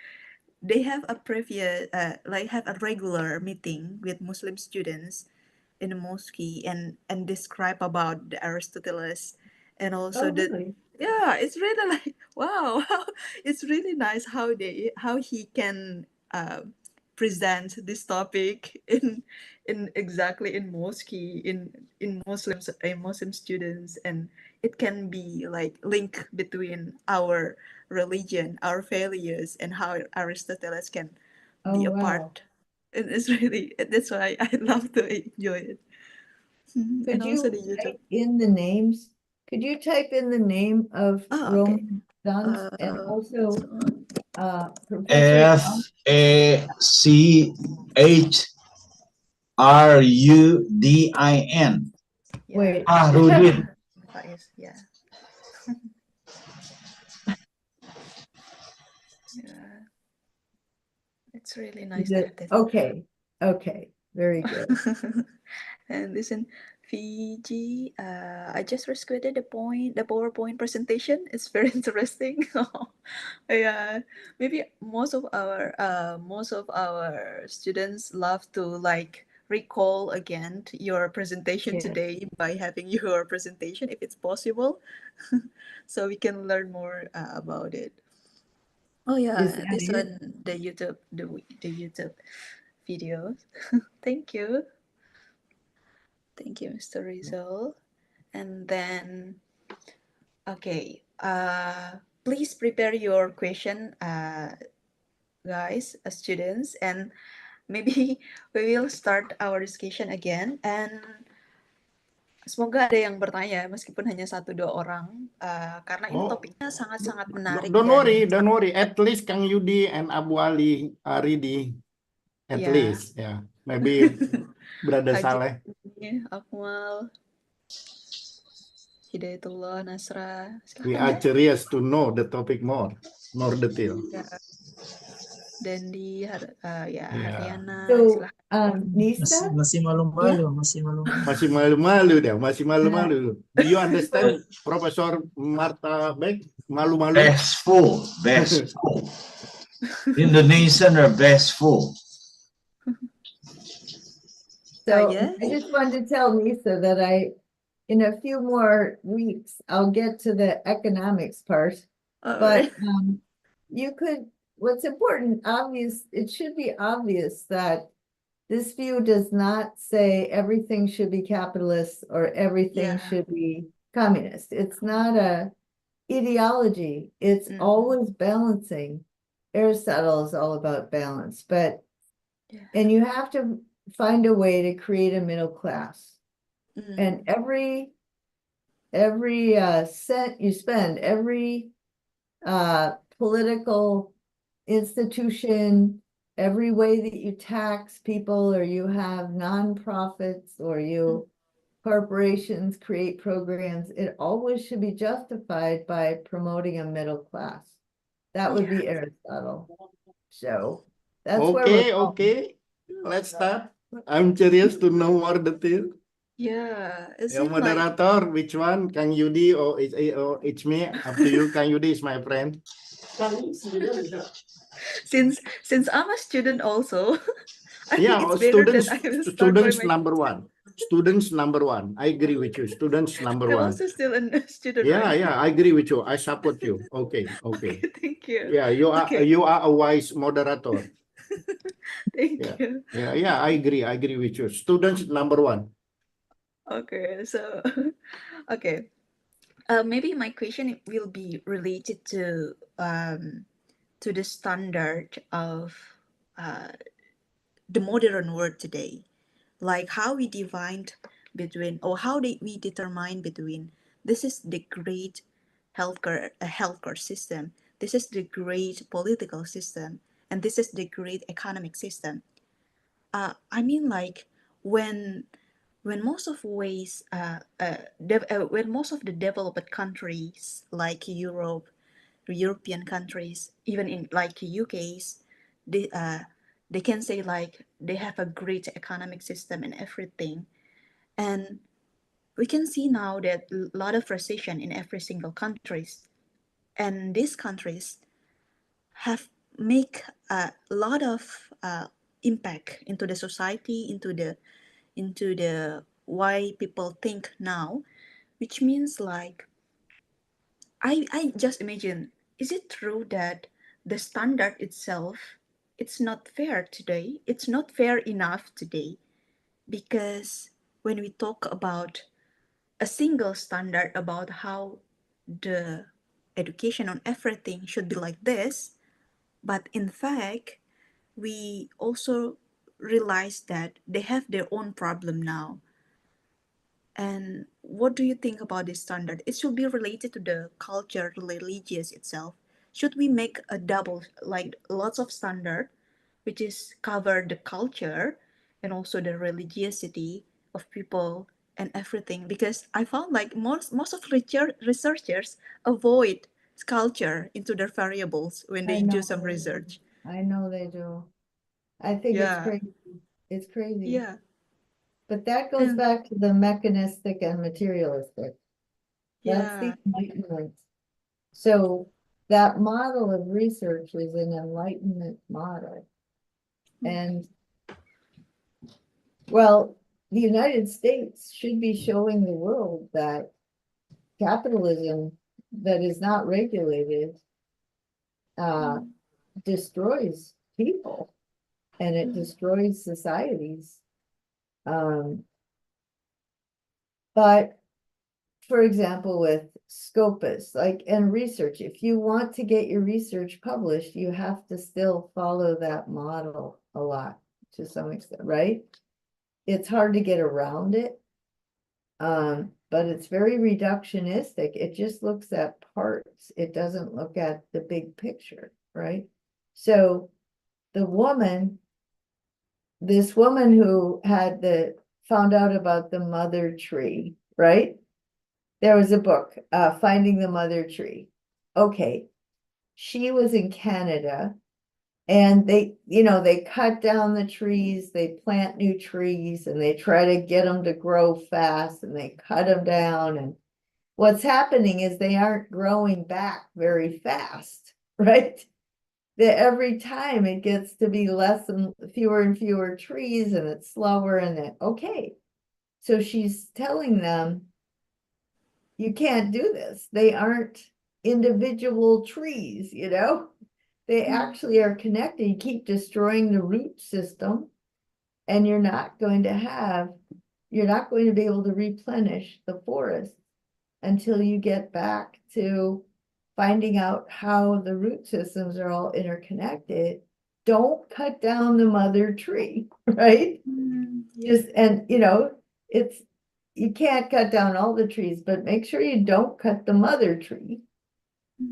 they have a previous like have a regular meeting with Muslim students in the mosque and describe about the Aristoteles and also oh the really? yeah, it's really like wow, it's really nice how he can present this topic in exactly in mosque in Muslim students, and it can be like link between our religion, our values, and how Aristoteles can Oh be a wow. part. And it's really that's why I love to enjoy it. And Could also you the YouTube. type in the names? Could you type in the name of Oh, okay. Roman Duns and This also one. Professor Fahrudin. Yeah. wait, Fahrudin. Faiz, yeah. Yeah. It's really is nice to it have that. okay? Okay, very good. And listen, Fiji, I just recorded the PowerPoint presentation. It's very interesting. Yeah, maybe most of our students love to like recall again your presentation Yes. today by having your presentation if it's possible, so we can learn more about it. Oh Is yeah, that this it? one the YouTube videos. Thank you. Thank you, Mr. Rizal. And then, okay, please prepare your question, guys, students, and maybe we will start our discussion again. And semoga ada yang bertanya, meskipun hanya satu dua orang, karena ini Oh, topiknya sangat-sangat menarik don't dan worry, don't worry. At least Kang Yudi and Abu Ali are ready. At ya, least, yeah. Maybe Brother Haji, Saleh. Akmal, Hidayatullah, Nasra, We silahkan are ya. curious to know the topic more detail. Ya, Dendi, ya Yeah. Hardiana, So, silahkan. Nisa, Masih Ya, malu-malu, masih malu-malu. Masih malu-malu dia, masih malu-malu. Do you so understand, Professor Marta Beck? Malu-malu. Best full. Indonesian are best full. So yes. I just wanted to tell Lisa that in a few more weeks, I'll get to the economics part. But what's important, it should be obvious that this view does not say everything should be capitalist or everything Yeah. should be communist. It's not a ideology. It's always balancing. Aristotle is all about balance, and you have to find a way to create a middle class. And every cent you spend, every political institution, every way that you tax people, or you have nonprofits, or you corporations create programs, it always should be justified by promoting a middle class. That would be Aristotle. So that's where we're Okay, going. okay. Let's start. I'm curious to know more detail. Yeah, it Your seems like moderator, which one? Kang Yudi or it's me? Up to you. Kang Yudi is my friend. since I'm a student also, I think Yeah, it's better that I will start by students my. number one. Students number one. I agree with you. Students number I'm one. also still a student, Yeah, right? yeah, I agree with you. I support you. Okay, okay. Okay, thank you. Yeah, Okay, you are a wise moderator. thank Yeah, you. yeah, I agree with you. Students number one. Okay, so okay. Maybe my question will be related to the standard of uh, the modern world today, like how we defined between, or how did we determine between this is the great healthcare system, this is the great political system, and this is the great economic system. I mean, like when when most of ways when most of the developed countries like European countries, even in like UK's, they can say like they have a great economic system and everything. And we can see now that a lot of recession in every single countries, and these countries have make a lot of impact into the society, into the why people think now, which means like I just imagine, is it true that the standard itself, it's not fair today? It's not fair enough today, because when we talk about a single standard about how the education on everything should be like this, but in fact, we also realize that they have their own problem now. And what do you think about this standard? It should be related to the culture, religious itself. Should we make a double, like lots of standard, which is cover the culture and also the religiosity of people and everything? Because I found like most of researchers avoid culture into their variables when I they do know some they do. research. I know they do. I think it's Yeah, crazy. It's crazy. yeah, But that goes and back to the mechanistic and materialistic. That's the yeah, Enlightenment. So that model of research is an Enlightenment model. And well, the United States should be showing the world that capitalism that is not regulated destroys people, and it destroys societies. But for example, with Scopus, like in research, if you want to get your research published, you have to still follow that model a lot to some extent, right? It's hard to get around it. But it's very reductionistic. It just looks at parts. It doesn't look at the big picture, right? So the woman, this woman who had found out about the mother tree, right? There was a book, Finding the Mother Tree. Okay, she was in Canada, and they cut down the trees, they plant new trees, and they try to get them to grow fast, and they cut them down. And what's happening is they aren't growing back very fast, right? That every time it gets to be fewer and fewer trees, and it's slower, and then, okay. So she's telling them, you can't do this. They aren't individual trees, They actually are connected. You keep destroying the root system, and you're not going to be able to replenish the forest until you get back to finding out how the root systems are all interconnected. Don't cut down the mother tree, right? yeah. It's you can't cut down all the trees, but make sure you don't cut the mother tree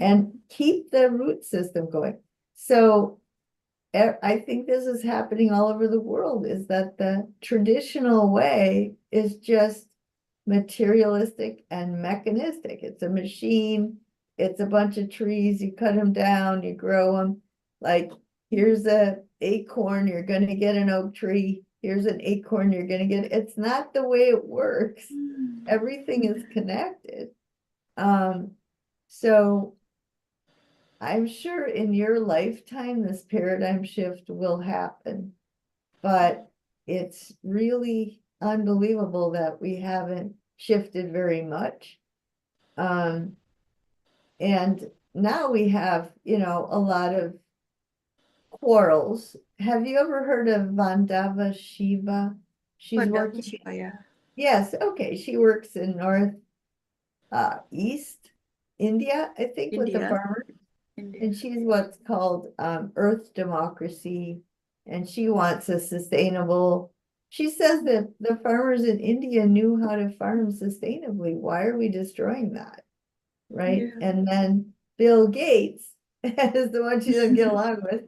and keep the root system going. So I think this is happening all over the world, is that the traditional way is just materialistic and mechanistic. It's a machine, it's a bunch of trees, you cut them down, you grow them. Like, here's a acorn, you're gonna get an oak tree. Here's an acorn, you're gonna get, it's not the way it works. Everything is connected. So I'm sure in your lifetime, this paradigm shift will happen, but it's really unbelievable that we haven't shifted very much. And now we have, a lot of quarrels. Have you ever heard of Vandava Shiva? She's working, Yeah. yes, okay, she works in East India, I think, with the India. farmers. India. And she's what's called Earth Democracy, and she wants a sustainable. She says that the farmers in India knew how to farm sustainably. Why are we destroying that? Right? Yeah. And then Bill Gates is the one she doesn't get along with.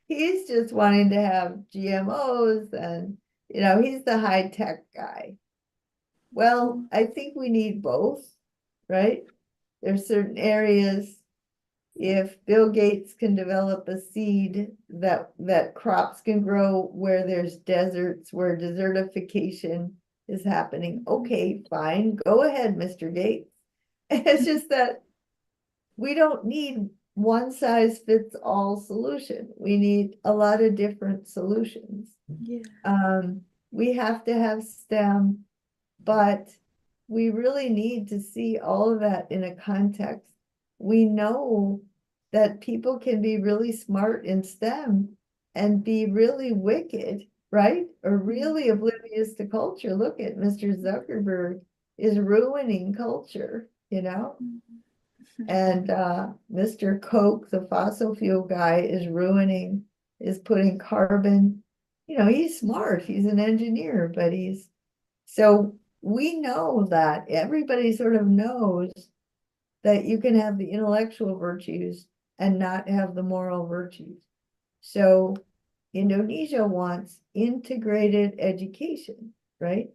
He's just wanting to have GMOs, and he's the high tech guy. Well, I think we need both, right? There's certain areas. If Bill Gates can develop a seed that crops can grow where there's deserts, where desertification is happening, okay, fine, go ahead, Mr. Gates. It's just that we don't need one size fits all solution. We need a lot of different solutions. Yeah. We have to have STEM, but we really need to see all of that in a context. We know that people can be really smart in STEM and be really wicked, right? Or really oblivious to culture. Look at Mr. Zuckerberg is ruining culture, and Mr. Koch, the fossil fuel guy, is putting carbon, he's smart, he's an engineer, but so we know that everybody sort of knows that you can have the intellectual virtues and not have the moral virtues. So Indonesia wants integrated education, right?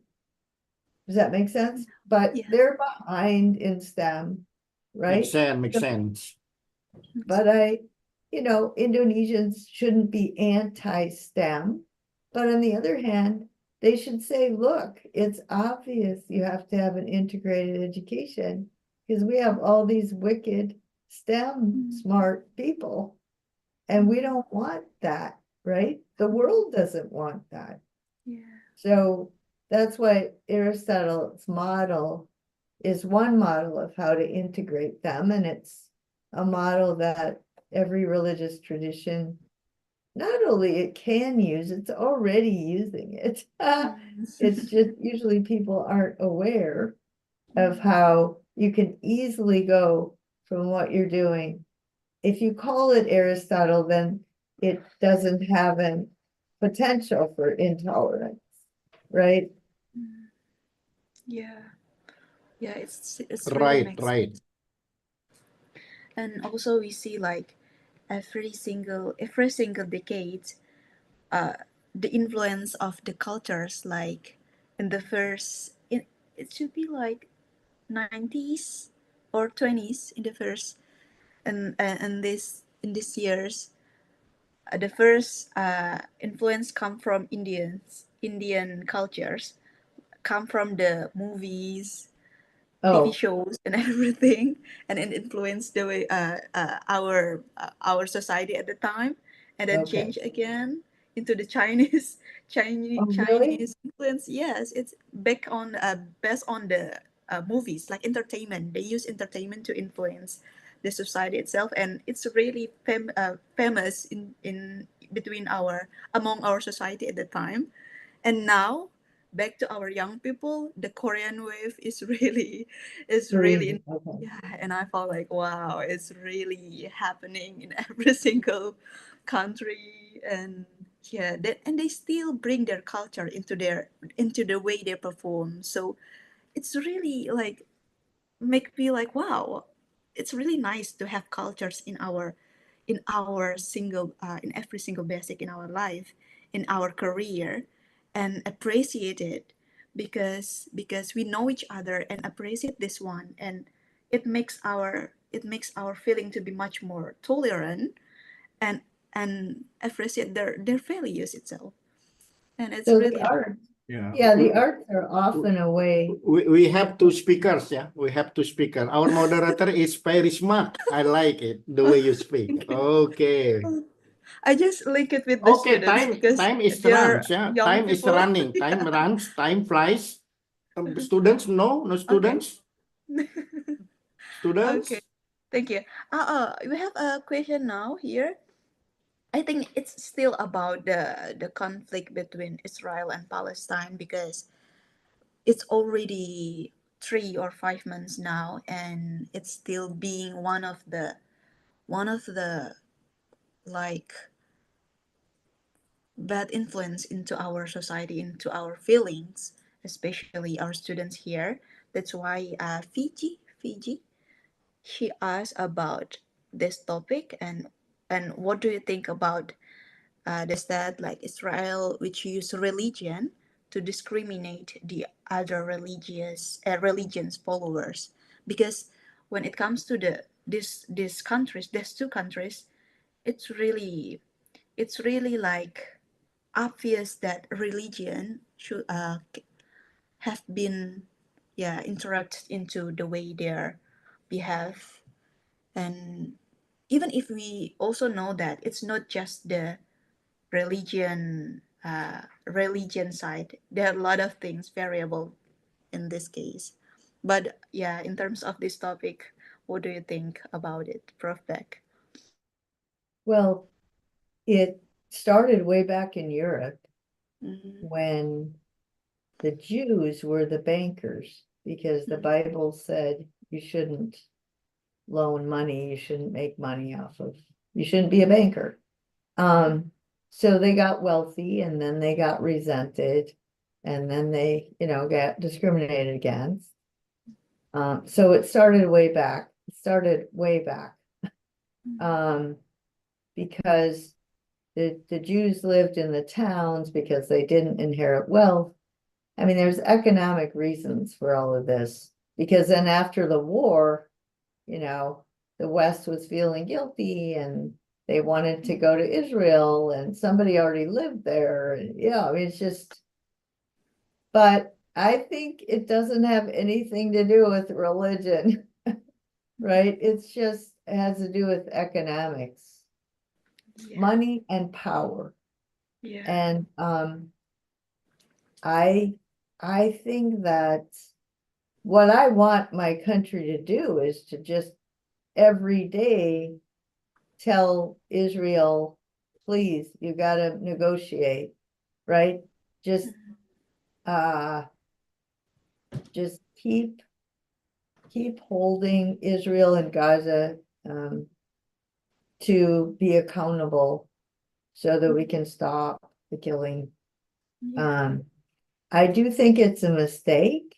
Does that make sense? But Yeah. they're behind in STEM, right? Makes sense. But Indonesians shouldn't be anti-STEM. But on the other hand, they should say, look, it's obvious you have to have an integrated education because we have all these wicked STEM smart people. And we don't want that, right? The world doesn't want that. Yeah. So that's why Aristotle's model is one model of how to integrate them. And it's a model that every religious tradition, not only it can use, it's already using it. It's just usually people aren't aware of how you can easily go from what you're doing. If you call it Aristotle, then it doesn't have a potential for intolerance, right? Yeah. Yeah, it's really makes Right. sense. And also we see like every single decade, the influence of the cultures, like in the first it should be like 90s or 20s in the first, and this in these years, the first influence come from Indian cultures, come from the movies, TV Oh, shows and everything, and it influenced the way our society at the time, and then okay. change again into the Chinese Oh, really? Chinese influence. Yes, it's back on based on the movies, like entertainment. They use entertainment to influence the society itself, and it's really famous in between among our society at the time. And now, back to our young people, the Korean wave is really Crazy. Okay. yeah, and I felt like wow, it's really happening in every single country. And yeah, and they still bring their culture into the way they perform. So it's really like make me like wow, it's really nice to have cultures in our in every single basic in our life, in our career, and appreciate it, because we know each other and appreciate this one, and it makes our feeling to be much more tolerant, and appreciate their values itself, and it's So the really art, Yeah. yeah, the arts are often a way. We have two speakers, yeah. We have two speakers. Our moderator is very smart. I like it, the way you speak. Okay. I just link it with the Okay, students because time is they're runs, yeah. young Time is people. running. Time runs, time flies. Students, no Okay. students. Okay. Students. Thank you. We have a question now here. I think it's still about the conflict between Israel and Palestine, because it's already 3 or 5 months now, and it's still being one of the like bad influence into our society, into our feelings, especially our students here. That's why Fiji, she asked about this topic, and what do you think about the state like Israel, which use religion to discriminate the other religions followers? Because when it comes to these countries, these two countries, it's really like obvious that religion should have been, yeah, interrupted into the way they behave. And even if we also know that it's not just the religion side, there are a lot of things variable in this case. But yeah, in terms of this topic, what do you think about it, Prof Beck? Well, it started way back in Europe Mm-hmm. when the Jews were the bankers, because the Bible said you shouldn't loan money, you shouldn't make money you shouldn't be a banker. So they got wealthy, and then they got resented, and then they, got discriminated against. So it started way back. Because the Jews lived in the towns because they didn't inherit wealth. I mean, there's economic reasons for all of this, because then after the war, the West was feeling guilty, and they wanted to go to Israel, and somebody already lived there. I mean, it's just, but I think it doesn't have anything to do with religion, right? It's just, it has to do with economics, Yeah. money and power. Yeah. And I think that what I want my country to do is to just every day tell Israel, please, you got to negotiate, right? Just just keep holding Israel and Gaza to be accountable, so that we can stop the killing. Yeah. I do think it's a mistake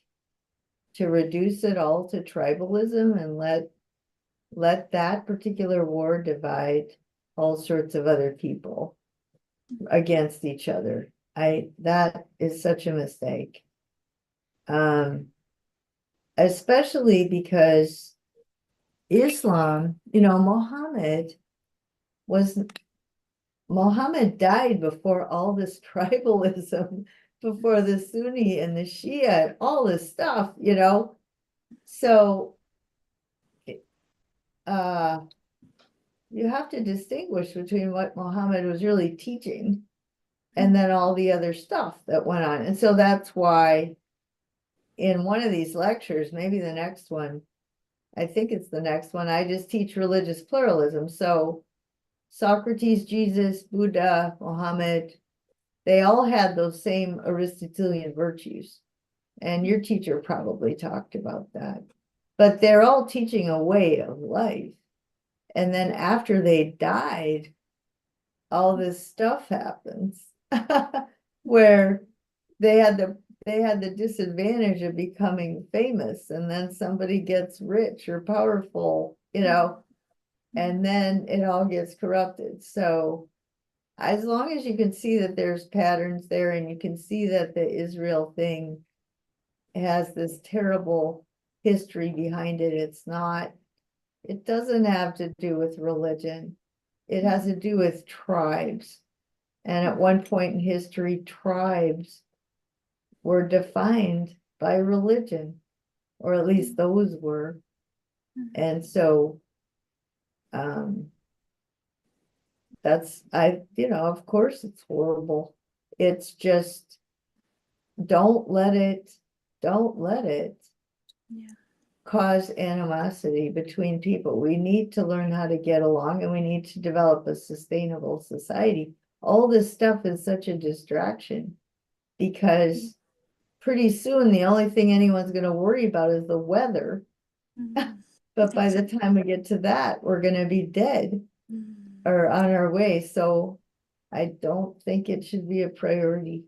to reduce it all to tribalism and let that particular war divide all sorts of other people against each other. That is such a mistake. Especially because Islam, Muhammad died before all this tribalism, before the Sunni and the Shia and all this stuff, So you have to distinguish between what Muhammad was really teaching and then all the other stuff that went on. And so that's why in one of these lectures, maybe the next one, I think it's the next one, I just teach religious pluralism. So Socrates, Jesus, Buddha, Muhammad, they all had those same Aristotelian virtues. And your teacher probably talked about that. But they're all teaching a way of life. And then after they died, all this stuff happens where they had the disadvantage of becoming famous, and then somebody gets rich or powerful, and then it all gets corrupted. So as long as you can see that there's patterns there and you can see that the Israel thing has this terrible history behind it, it doesn't have to do with religion. It has to do with tribes. And at one point in history, tribes were defined by religion, or at least those were. And so of course it's horrible. It's just don't let it Yeah. cause animosity between people. We need to learn how to get along, and we need to develop a sustainable society. All this stuff is such a distraction because pretty soon the only thing anyone's going to worry about is the weather. But by the time we get to that, we're going to be dead or on our way. So I don't think it should be a priority.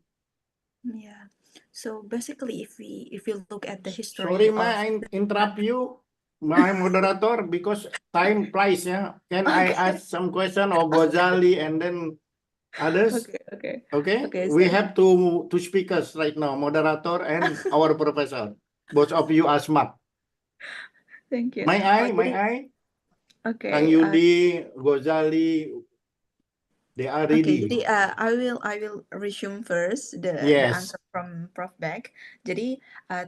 Yeah. So basically, if we look at the history Sorry, of I interrupt you, my moderator, because time flies. Yeah, can I ask some question of Ghazali and then others? Okay. We have two speakers right now, moderator and our professor. Both of you are smart. Thank you. May I? Kang Yudi, Ghazali, they are ready. Jadi I will resume first the Yes. answer from Prof Beck. Jadi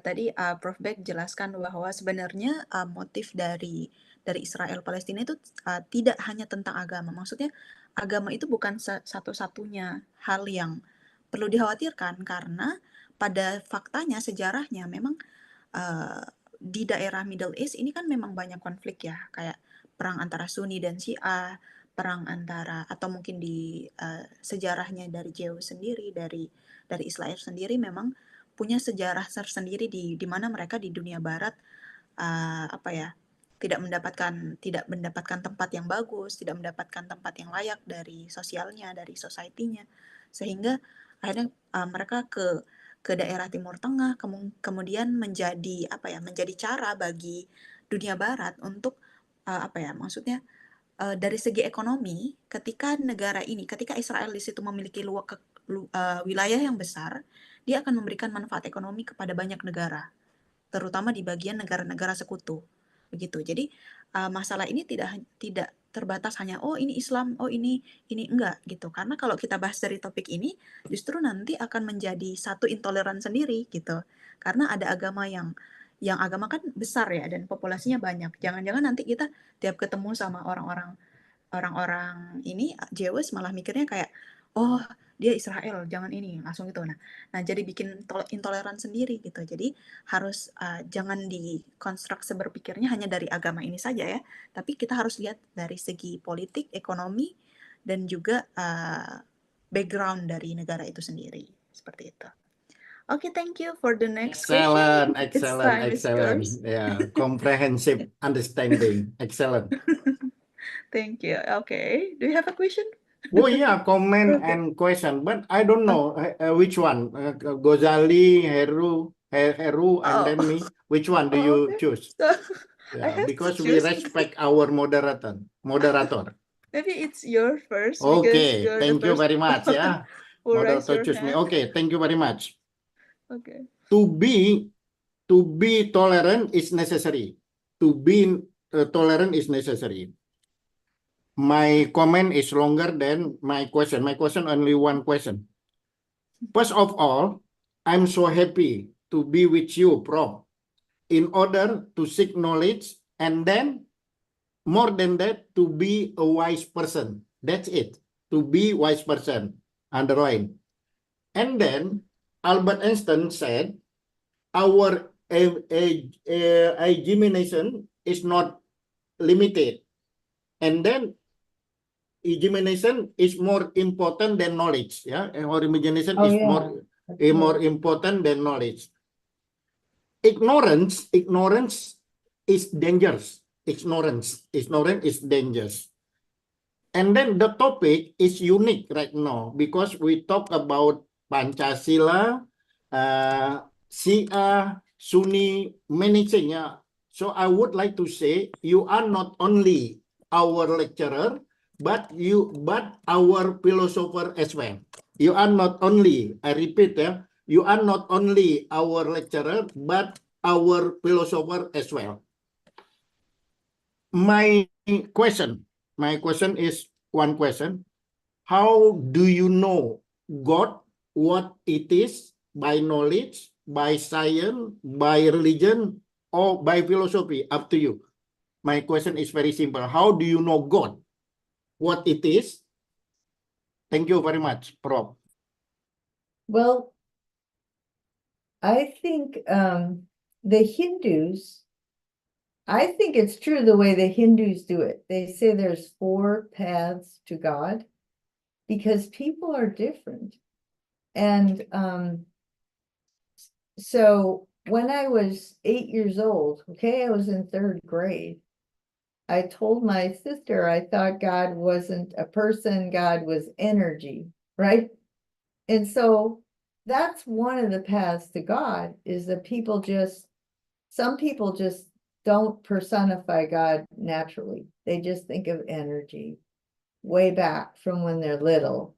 tadi Prof Beck jelaskan bahwa sebenarnya motif dari Israel Palestina itu tidak hanya tentang agama. Maksudnya agama itu bukan satu-satunya hal yang perlu dikhawatirkan, karena pada faktanya, sejarahnya memang di daerah Middle East ini kan memang banyak konflik ya, kayak perang antara Sunni dan Syiah, perang antara, atau mungkin di sejarahnya dari Jew sendiri, dari Israel sendiri memang punya sejarah tersendiri di mana mereka di dunia barat tidak mendapatkan tempat yang bagus, tidak mendapatkan tempat yang layak dari sosialnya, dari society-nya, sehingga akhirnya mereka ke daerah Timur Tengah, kemudian menjadi cara bagi dunia barat untuk maksudnya dari segi ekonomi, ketika Israel di situ memiliki wilayah yang besar, dia akan memberikan manfaat ekonomi kepada banyak negara, terutama di bagian negara-negara sekutu. Begitu. Jadi masalah ini tidak terbatas hanya ini Islam, ini enggak gitu. Karena kalau kita bahas dari topik ini, justru nanti akan menjadi satu intoleran sendiri gitu. Karena ada agama yang agama kan besar ya, dan populasinya banyak. Jangan-jangan nanti kita tiap ketemu sama orang-orang ini Jews malah mikirnya kayak, oh dia Israel, jangan ini, langsung gitu. Nah jadi bikin intoleran sendiri gitu. Jadi harus jangan dikonstruksi berpikirnya hanya dari agama ini saja ya, tapi kita harus lihat dari segi politik, ekonomi, dan juga background dari negara itu sendiri. Seperti itu. Okay, thank you for the next question. Excellent. Yeah, comprehensive understanding. Excellent. Thank you. Okay, do you have a question? Oh yeah, comment and question, but I don't know which one. Ghazali, Heru, and then me. Which one do you choose? So, Yeah, because we respect our moderator. Maybe it's your first. Okay, Because thank you very much. Yeah, moderator choose me. Okay, thank you very much. Okay. To be tolerant is necessary. To be tolerant is necessary. My comment is longer than my question. My question only one question. First of all, I'm so happy to be with you, Prof, in order to seek knowledge, and then more than that, to be a wise person. That's it. To be wise person. Underline. And then Albert Einstein said, our imagination is not limited. And then imagination is more important than knowledge. Yeah, our imagination is more important than knowledge. Ignorance is dangerous. Ignorance is dangerous. And then the topic is unique right now because we talk about Pancasila, Shia, Sunni, many things. Yeah. So I would like to say you are not only our lecturer, but our philosopher as well. You are not only, I repeat, you are not only our lecturer, but our philosopher as well. My question is one question. How do you know God, what it is, by knowledge, by science, by religion, or by philosophy? Up to you. My question is very simple. How do you know God? What it is? Thank you very much, Prof. Well, I think the Hindus, I think it's true the way the Hindus do it. They say there's 4 paths to God because people are different. And so when I was 8 years old, okay, I was in 3rd grade, I told my sister I thought God wasn't a person, God was energy, right? And so that's one of the paths to God, is that some people just don't personify God naturally. They just think of energy way back from when they're little.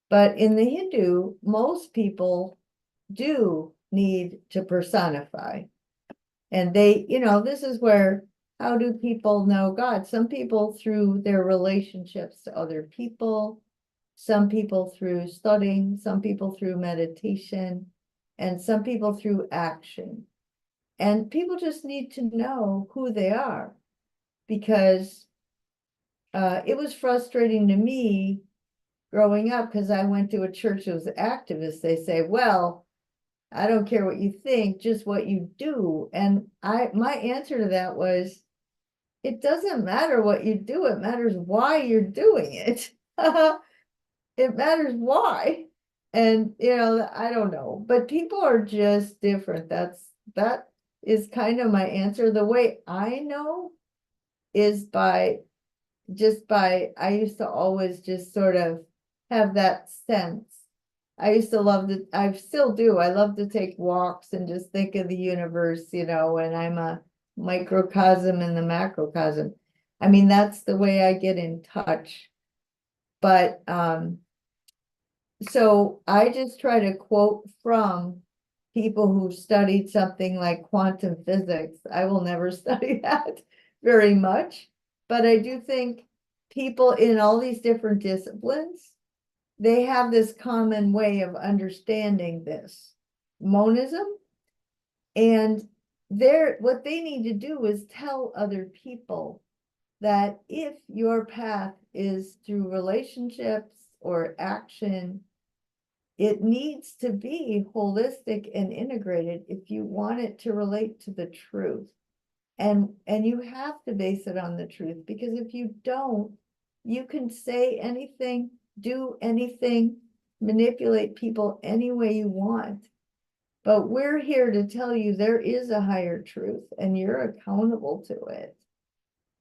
But in the Hindu, most people do need to personify. And they, this is where, how do people know God? Some people through their relationships to other people, some people through studying, some people through meditation, and some people through action. And people just need to know who they are, because it was frustrating to me growing up, because I went to a church that was activist. They say, well, I don't care what you think, just what you do. And my answer to that was, it doesn't matter what you do, it matters why you're doing it. It matters why. And I don't know, but people are just different. That is kind of my answer. The way I know is I used to always just sort of have that sense. I used to love to, I still do. I love to take walks and just think of the universe, and I'm a microcosm in the macrocosm. I mean, that's the way I get in touch. But so I just try to quote from people who studied something like quantum physics. I will never study that very much, but I do think people in all these different disciplines, they have this common way of understanding this monism, and what they need to do is tell other people that if your path is through relationships or action, it needs to be holistic and integrated if you want it to relate to the truth. And you have to base it on the truth, because if you don't, you can say anything, do anything, manipulate people any way you want. But we're here to tell you there is a higher truth and you're accountable to it.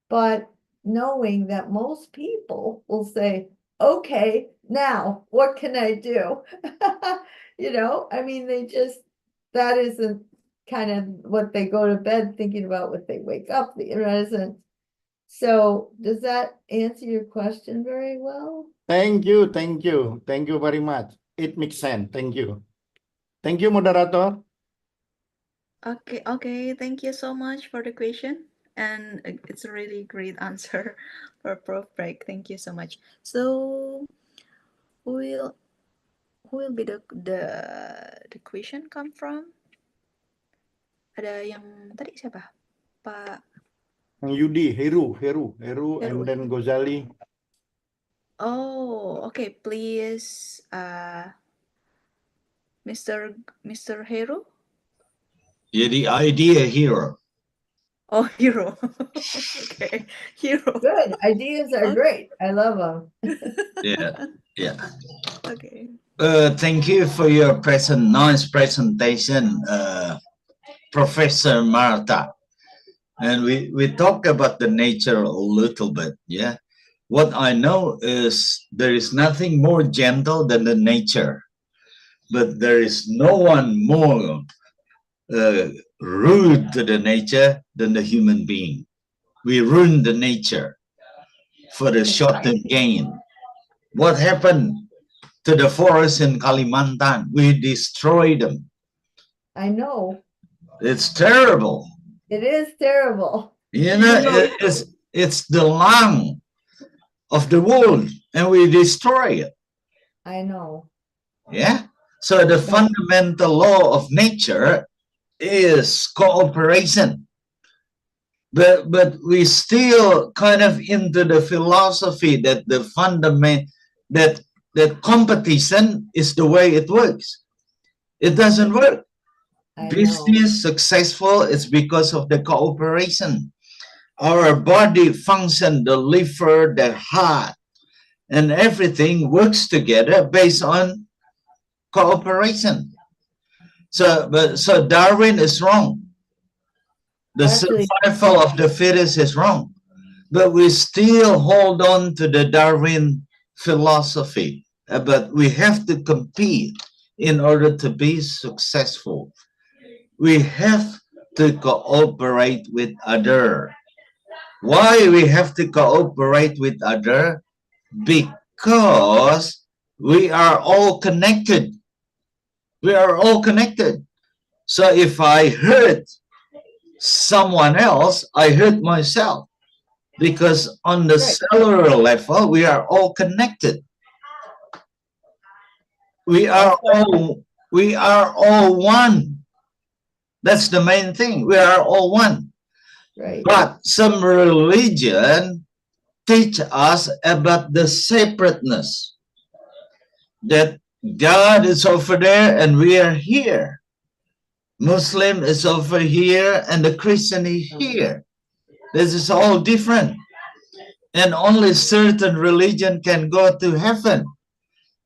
But knowing that most people will say, okay, now what can I do? I mean, that isn't kind of what they go to bed thinking about, what they wake up, isn't. So does that answer your question very well? Thank you very much. It makes sense. Thank you, moderator. Okay, thank you so much for the question. And it's a really great answer for Prof. Beck. Thank you so much. So who will be the question come from? Ada yang tadi siapa? Pak Yudi, Heru, and then Gozali. Oh, okay. Please, Mr. Hero. You're the idea hero. Oh, Hero. Okay, Hero. Good. Ideas are great. I love them. Yeah. Okay. Thank you for your nice presentation, Professor Martha. And we talked about the nature a little bit, yeah. What I know is there is nothing more gentle than the nature, but there is no one more rude to the nature than the human being. We ruin the nature. for the short-term gain. What happened to the forests in Kalimantan? We destroyed them. I know. It's terrible. It is terrible. You know, it's the lung of the world, and we destroy it. I know. Yeah. So the fundamental law of nature is cooperation. But we still kind of into the philosophy that the fundament that competition is the way it works. It doesn't work. I know. Business successful is because of the cooperation. Our body function, the liver, the heart, and everything works together based on cooperation. So Darwin is wrong. The Actually, survival of the fittest is wrong. But we still hold on to the Darwin philosophy. But we have to compete in order to be successful. We have to cooperate with other. Why we have to cooperate with other? Because we are all connected. We are all connected. So if I hurt someone else, I hurt myself. Because on the cellular level, we are all connected. We are all one. That's the main thing. We are all one. right. But some religion teach us about the separateness. That God is over there and we are here. Muslim is over here and the Christian is here. This is all different. And only certain religion can go to heaven.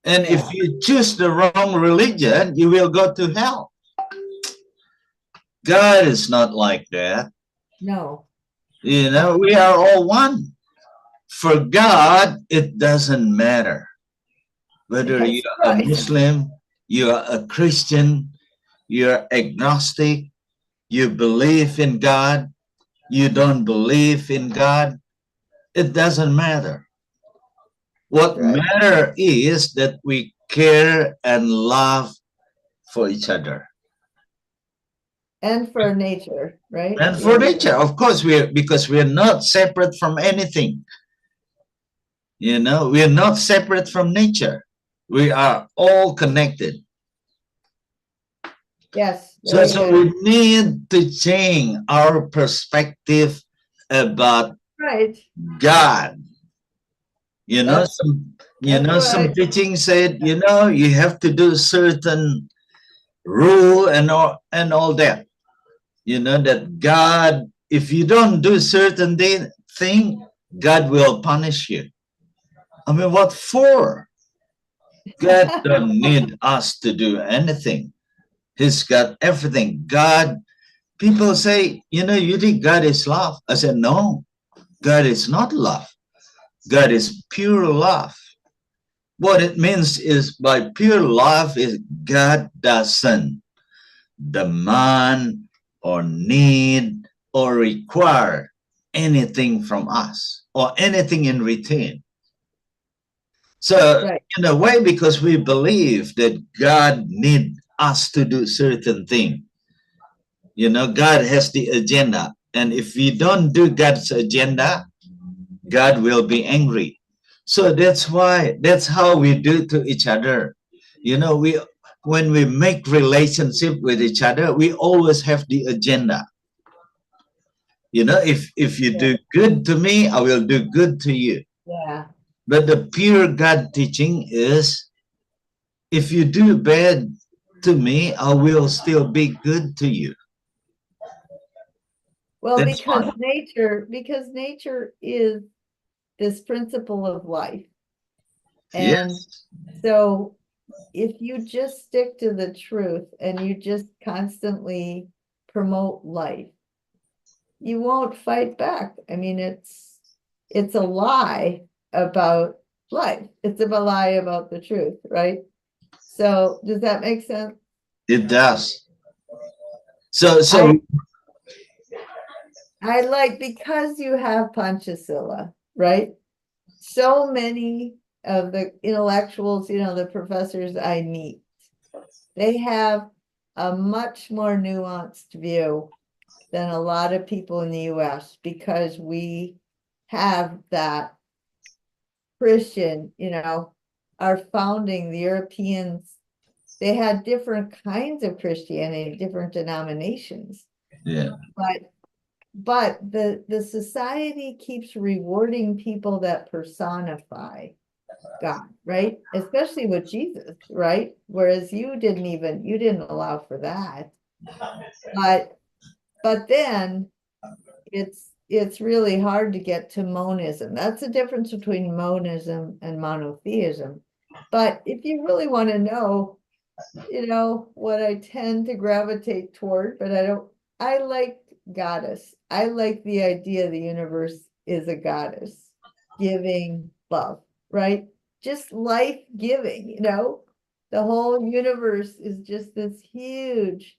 And if you choose the wrong religion, you will go to hell. God is not like that. No. You know, we are all one. For God, it doesn't matter whether you're a Muslim, you're a Christian, you're agnostic, you believe in God, you don't believe in God. It doesn't matter. What matters is that we care and love for each other. And for nature, right? And for nature, of course, because we're not separate from anything. You know, we're not separate from nature. We are all connected. Yes. So we need to change our perspective about God. You know, some teaching said, you know, you have to do certain rule and all that. You know, that God, if you don't do certain thing, God will punish you. I mean, what for? God don't need us to do anything. He's got everything. God, people say, you know, you think God is love. I said, no, God is not love. God is pure love. What it means is by pure love is God doesn't demand or need or require anything from us or anything in return. So in a way, because we believe that God needs us to do certain thing, you know, God has the agenda. And if we don't do God's agenda, God will be angry. So that's how we do to each other. You know, when we make relationship with each other, we always have the agenda. You know, if you do good to me, I will do good to you. Yeah. But the pure God teaching is, if you do bad to me, I will still be good to you. Well, because nature is this principle of life. And so if you just stick to the truth and you just constantly promote life, you won't fight back. I mean, it's a lie about life. It's a lie about the truth, right? So does that make sense? It does. So I like, because you have Panchasila, right? so many of the intellectuals, the professors I meet, they have a much more nuanced view than a lot of people in the US because we have that Christian, our founding, the Europeans, they had different kinds of Christianity, different denominations. Yeah. But the society keeps rewarding people that personify God, right? Especially with Jesus, right? Whereas you didn't allow for that. But then it's really hard to get to monism. That's the difference between monism and monotheism. But if you really want to know, what I tend to gravitate toward, but I like goddess. I like the idea the universe is a goddess giving love, right? Just life giving, the whole universe is just this huge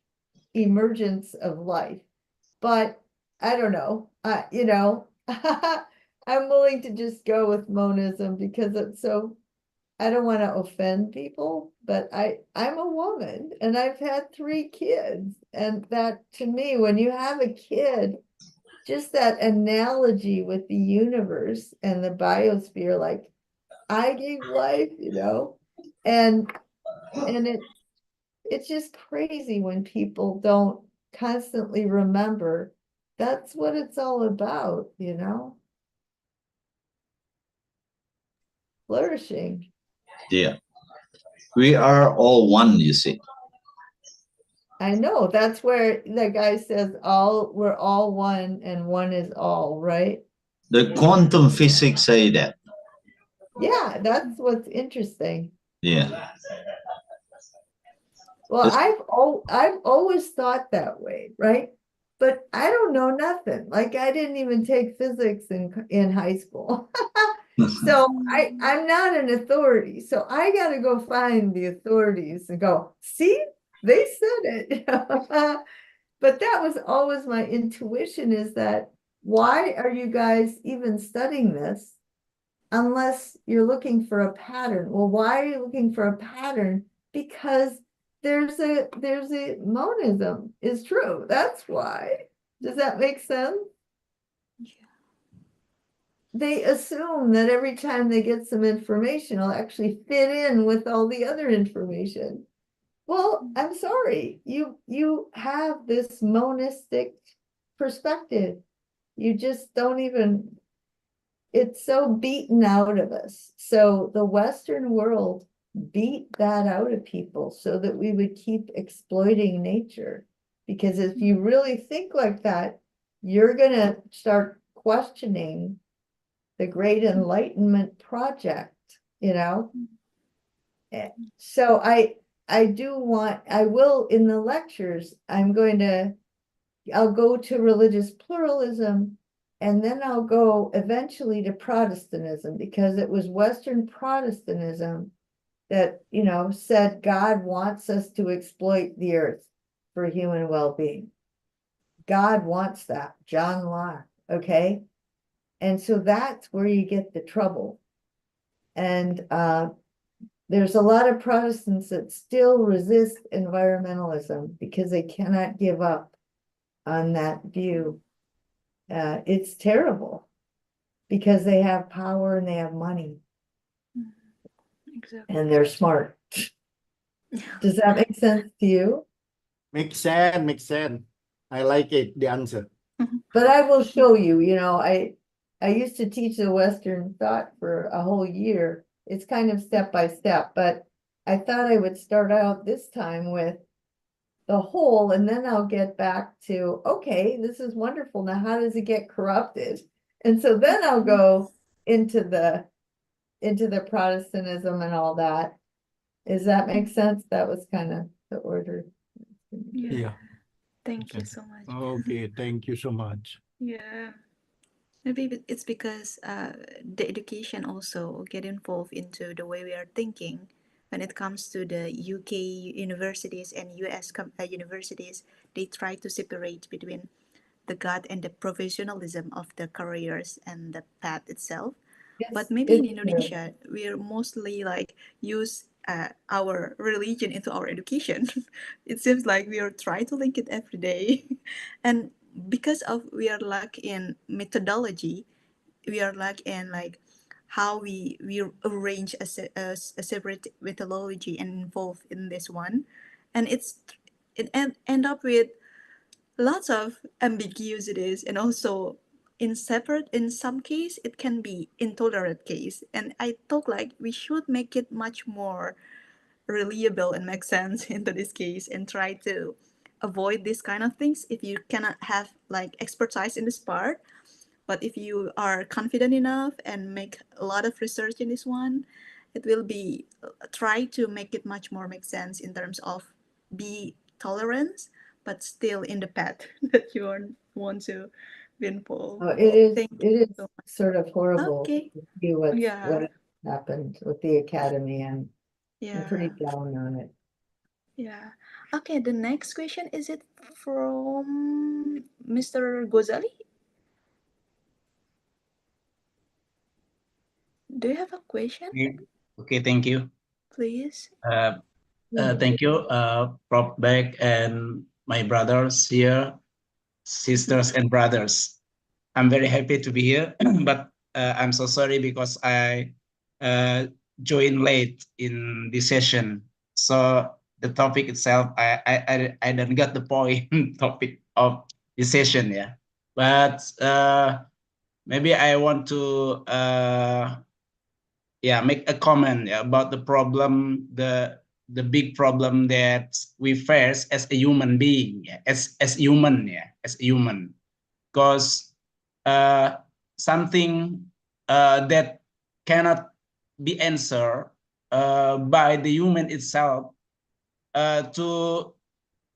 emergence of life. But I don't know, I'm willing to just go with monism because I don't want to offend people, but I'm a woman and I've had 3 kids. And that to me, when you have a kid, just that analogy with the universe and the biosphere, like I gave life, and it's just crazy when people don't constantly remember that's what it's all about, flourishing. Yeah. We are all one, you see. I know that's where the guy says we're all one and one is all, right? The quantum physics say that. Yeah, that's what's interesting. Yeah. Well, I've always thought that way, right? But I don't know nothing. Like I didn't even take physics in high school. So I'm not an authority. So I got to go find the authorities and go, see, they said it. But that was always my intuition, is that why are you guys even studying this unless you're looking for a pattern? Well, why are you looking for a pattern? Because there's a monism is true. That's why. Does that make sense? They assume that every time they get some information, it'll actually fit in with all the other information. Well, I'm sorry, you have this monistic perspective. You just don't even, it's so beaten out of us. So the Western world beat that out of people so that we would keep exploiting nature. Because if you really think like that, you're going to start questioning the Great Enlightenment project, So I will in the lectures, I'll go to religious pluralism, and then I'll go eventually to Protestantism, because it was Western Protestantism that, said God wants us to exploit the earth for human well-being. God wants that, John Locke, okay? And so that's where you get the trouble. And there's a lot of Protestants that still resist environmentalism because they cannot give up on that view. It's terrible because they have power and they have money. Exactly. And they're smart. Does that make sense to you? Makes sense. I like it, the answer. But I will show you, I used to teach the Western thought for a whole year. It's kind of step by step, but I thought I would start out this time with the whole, and then I'll get back to, okay, this is wonderful. Now, how does it get corrupted? And so then I'll go into the Protestantism and all that. Does that make sense? That was kind of the order. Yeah. Thank you so much. Okay, thank you so much. Yeah. Maybe it's because the education also get involved into the way we are thinking when it comes to the UK universities and US universities. They try to separate between the God and the professionalism of the careers and the path itself. But maybe in it's true. Indonesia, we're mostly like use our religion into our education. It seems like we are trying to link it every day, and because of we are lack in methodology, we are lack in like how we arrange a separate methodology and involve in this one, and end up with lots of ambiguities, and also in separate in some case it can be intolerant case, and I thought like we should make it much more reliable and make sense into this case, and try to avoid this kind of things if you cannot have like expertise in this part. But if you are confident enough and make a lot of research in this one, it will be try to make it much more make sense in terms of be tolerance, but still in the path that you want to be involved. Thank It you is so much. sort of horrible Okay. to see Yeah. what happened with the academy, and I'm pretty Yeah. down on it. Yeah. Okay. The next question is it from Mr. Gozali? Do you have a question, Okay, thank you. please? Thank you, Prof. Beck and my brothers here, sisters and brothers. I'm very happy to be here, but I'm so sorry because I joined late in this session. So the topic itself, I don't get the point topic of this session, yeah. But maybe I want to make a comment about the problem, the big problem that we face as a human being, as human, as a human, because something that cannot be answered by the human itself to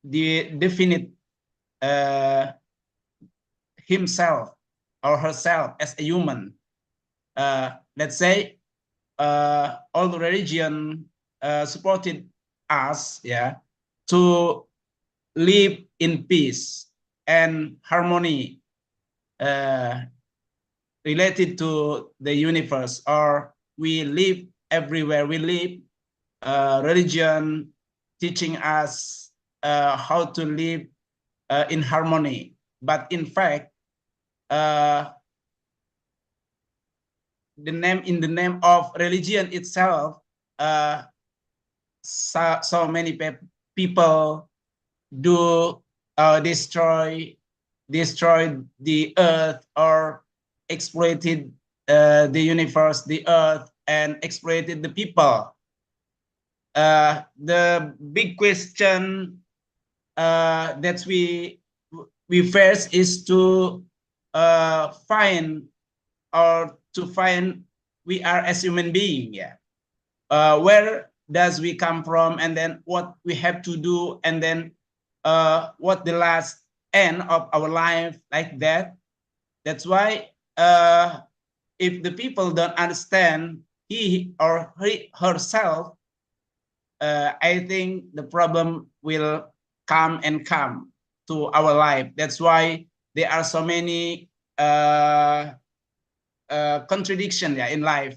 the definite himself or herself as a human. Let's say all the religion supported us, to live in peace and harmony related to the universe, or we live everywhere we live. Religion teaching us how to live in harmony, but in fact, in the name of religion itself, so many people do destroy the earth, or exploited the universe, the earth, and exploited the people. The big question that we face is to find we are as human being, where does we come from, and then what we have to do, and then what the last end of our life, like that. That's why if the people don't understand he or herself, I think the problem will come to our life. That's why there are so many contradiction in life.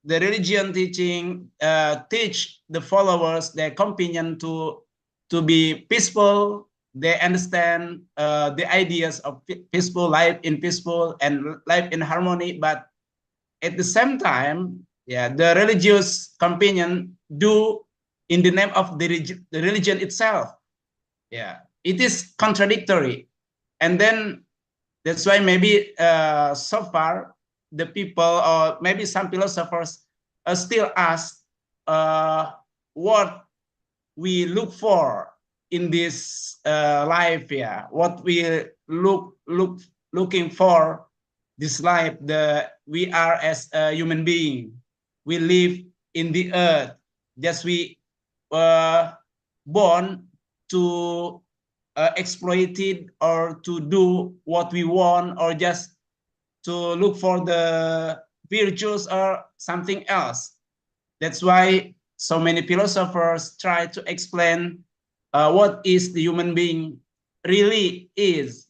The religion teaching teach the followers, their companion, to be peaceful. They understand the ideas of peaceful life, in peaceful and life in harmony, but at the same time, the religious companion do in the name of the religion itself. It is contradictory, and then that's why maybe so far the people, or maybe some philosophers, still ask what we look for in this life. What we looking for this life. We are as a human being. We live in the earth. Just we born to exploit it, or to do what we want, or just to look for the virtues or something else. That's why so many philosophers try to explain what is the human being really is,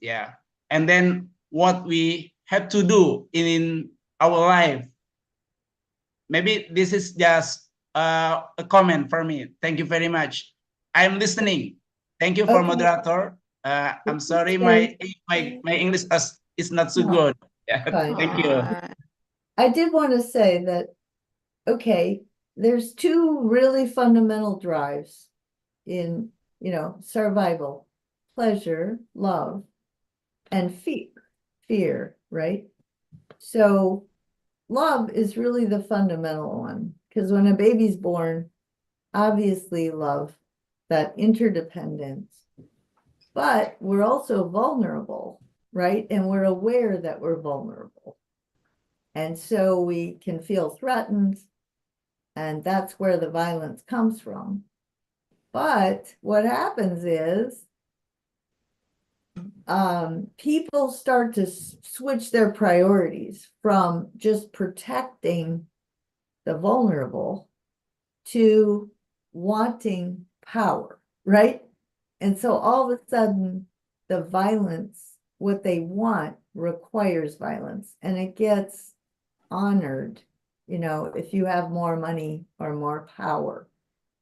and then what we have to do in our life. Maybe this is just a comment for me. Thank you very much. I'm listening. Thank you for Okay. moderator. I'm sorry, Okay. my English is not so No, good. Yeah, fine. thank you. I did want to say that, okay, there's two really fundamental drives in, survival: pleasure, love, and fear, right? So love is really the fundamental one, because when a baby's born, obviously love, that interdependence, but we're also vulnerable, right? And we're aware that we're vulnerable. And so we can feel threatened, and that's where the violence comes from. But what happens is people start to switch their priorities from just protecting the vulnerable to wanting power, right? And so all of a sudden, the violence, what they want, requires violence, and it gets honored, if you have more money or more power.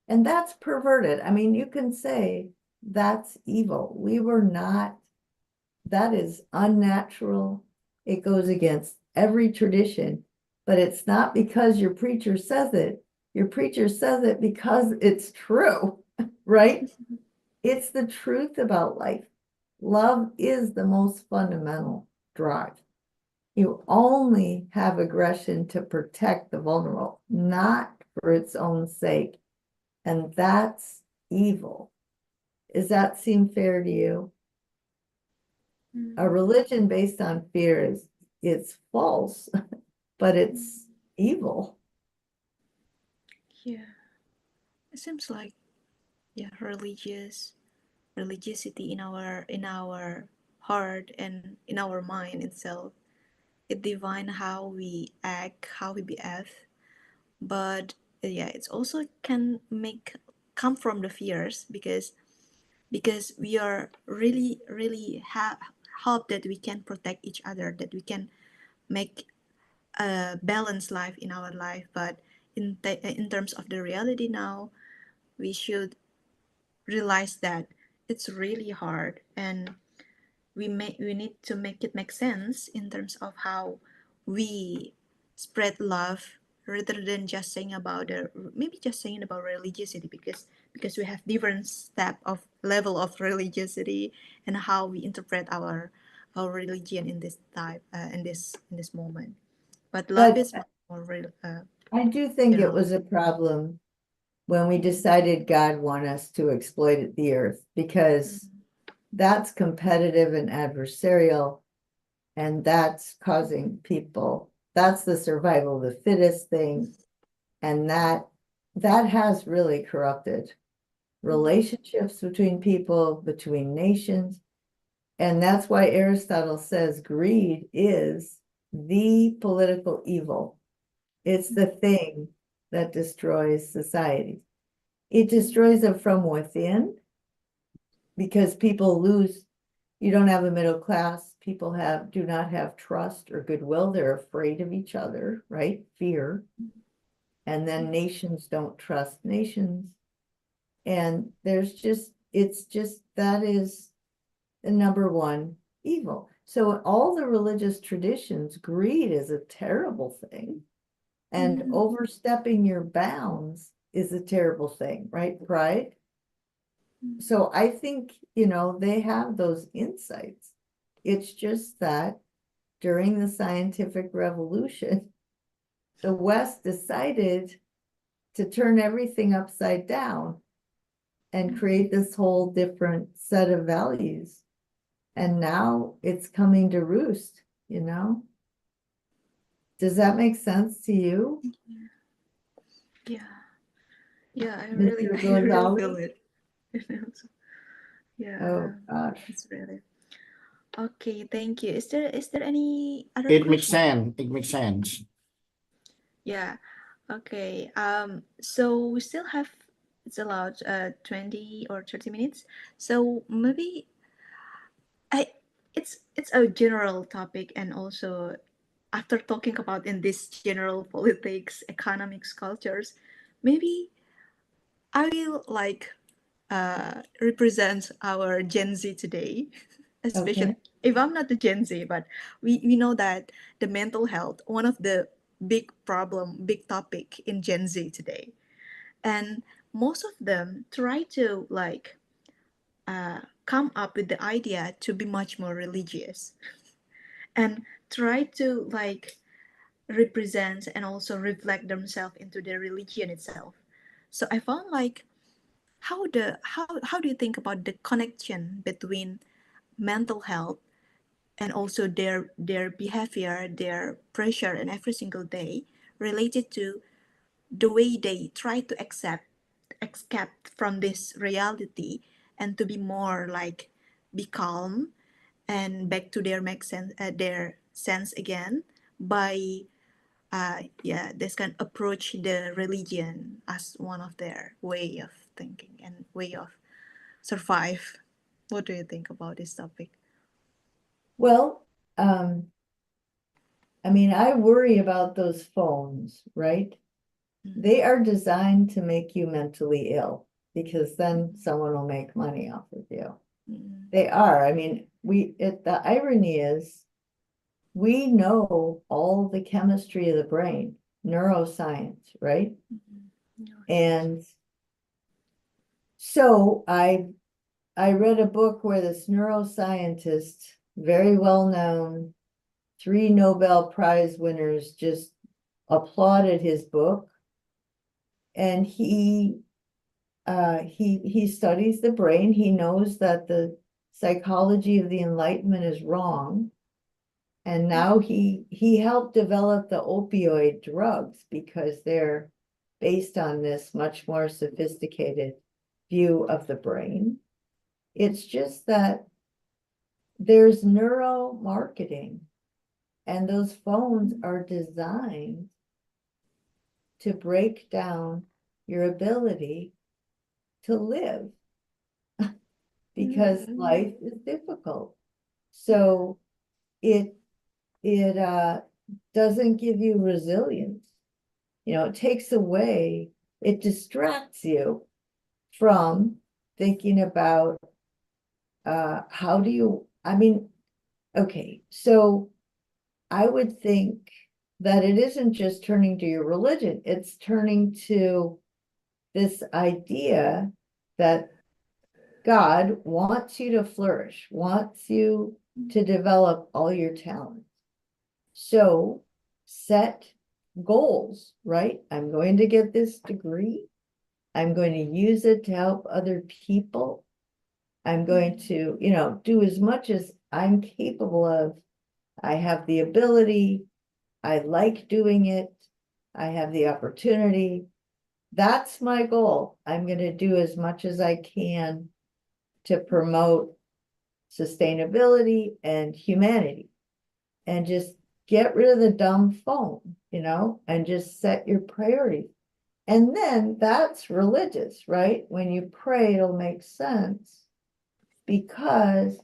And that's perverted. I mean, you can say that's evil. We were not, that is unnatural. It goes against every tradition, but it's not because your preacher says it. Your preacher says it because it's true, right? It's the truth about life. Love is the most fundamental drive. You only have aggression to protect the vulnerable, not for its own sake. And that's evil. Does that seem fair to you? A religion based on fear it's false, but it's evil. Yeah, it seems like religiosity in our heart and in our mind itself. It defines how we act, how we behave, but yeah, it's also can come from the fears because we are really hope that we can protect each other, that we can make a balanced life in our life. But in terms of the reality now, we should realize that it's really hard, and we need to make it make sense in terms of how we spread love rather than just saying about maybe just saying about religiosity, because we have different step of level of religiosity and how we interpret our religion in this type in this moment. But love But is much more real, I do think it general. was a problem when we decided God wanted us to exploit the earth, because that's competitive and adversarial, and that's causing people, that's the survival of the fittest thing, and that has really corrupted relationships between people, between nations. And that's why Aristotle says greed is the political evil. It's the thing that destroys society. It destroys them from within, because people lose. You don't have a middle class. People do not have trust or goodwill. They're afraid of each other, right? Fear. And then nations don't trust nations. And it's just, that is the number one evil. So all the religious traditions, greed is a terrible thing. And overstepping your bounds is a terrible thing, right? Pride. So I think, they have those insights. It's just that during the scientific revolution, the West decided to turn everything upside down and create this whole different set of values. And now it's coming to roost, Does that make sense to you? Yeah, I Mr. really I really feel Gonzalez? it. Yeah, Oh, gosh. it's really okay. Thank you. Is there any other It makes question? sense. It makes sense. Yeah. Okay. So we still have, it's allowed 20 or 30 minutes. So maybe I it's a general topic, and also after talking about in this general politics, economics, cultures, maybe I will like represent our Gen Z today, especially Okay. if I'm not the Gen Z, but we know that the mental health, one of the big problem, big topic in Gen Z today. And most of them try to like come up with the idea to be much more religious and try to like represent and also reflect themselves into the religion itself. So I found like how do you think about the connection between mental health and also their behavior, their pressure and every single day related to the way they try to escape from this reality and to be more like be calm and back to their sense again by this can approach the religion as one of their way of thinking and way of survive. What do you think about this topic? Well, I mean, I worry about those phones, right? They are designed to make you mentally ill because then someone will make money off of you. Mm, They are. I mean, the irony is we know all the chemistry of the brain, neuroscience, right? yeah. And so I read a book where this neuroscientist, very well known, 3 Nobel Prize winners, just applauded his book. And he studies the brain. He knows that the psychology of the Enlightenment is wrong. And now he helped develop the opioid drugs because they're based on this much more sophisticated view of the brain. It's just that there's neuromarketing, and those phones are designed to break down your ability to live because life is difficult. So it doesn't give you resilience. You know, it takes away, it distracts you from thinking about how do you, I mean, okay, so I would think that it isn't just turning to your religion, it's turning to this idea that God wants you to flourish, wants you to develop all your talents. So set goals, right? I'm going to get this degree. I'm going to use it to help other people. I'm going to, you know, do as much as I'm capable of. I have the ability. I like doing it. I have the opportunity. That's my goal. I'm going to do as much as I can to promote sustainability and humanity and just get rid of the dumb phone, you know, and just set your priorities. And then that's religious, right? When you pray, it'll make sense because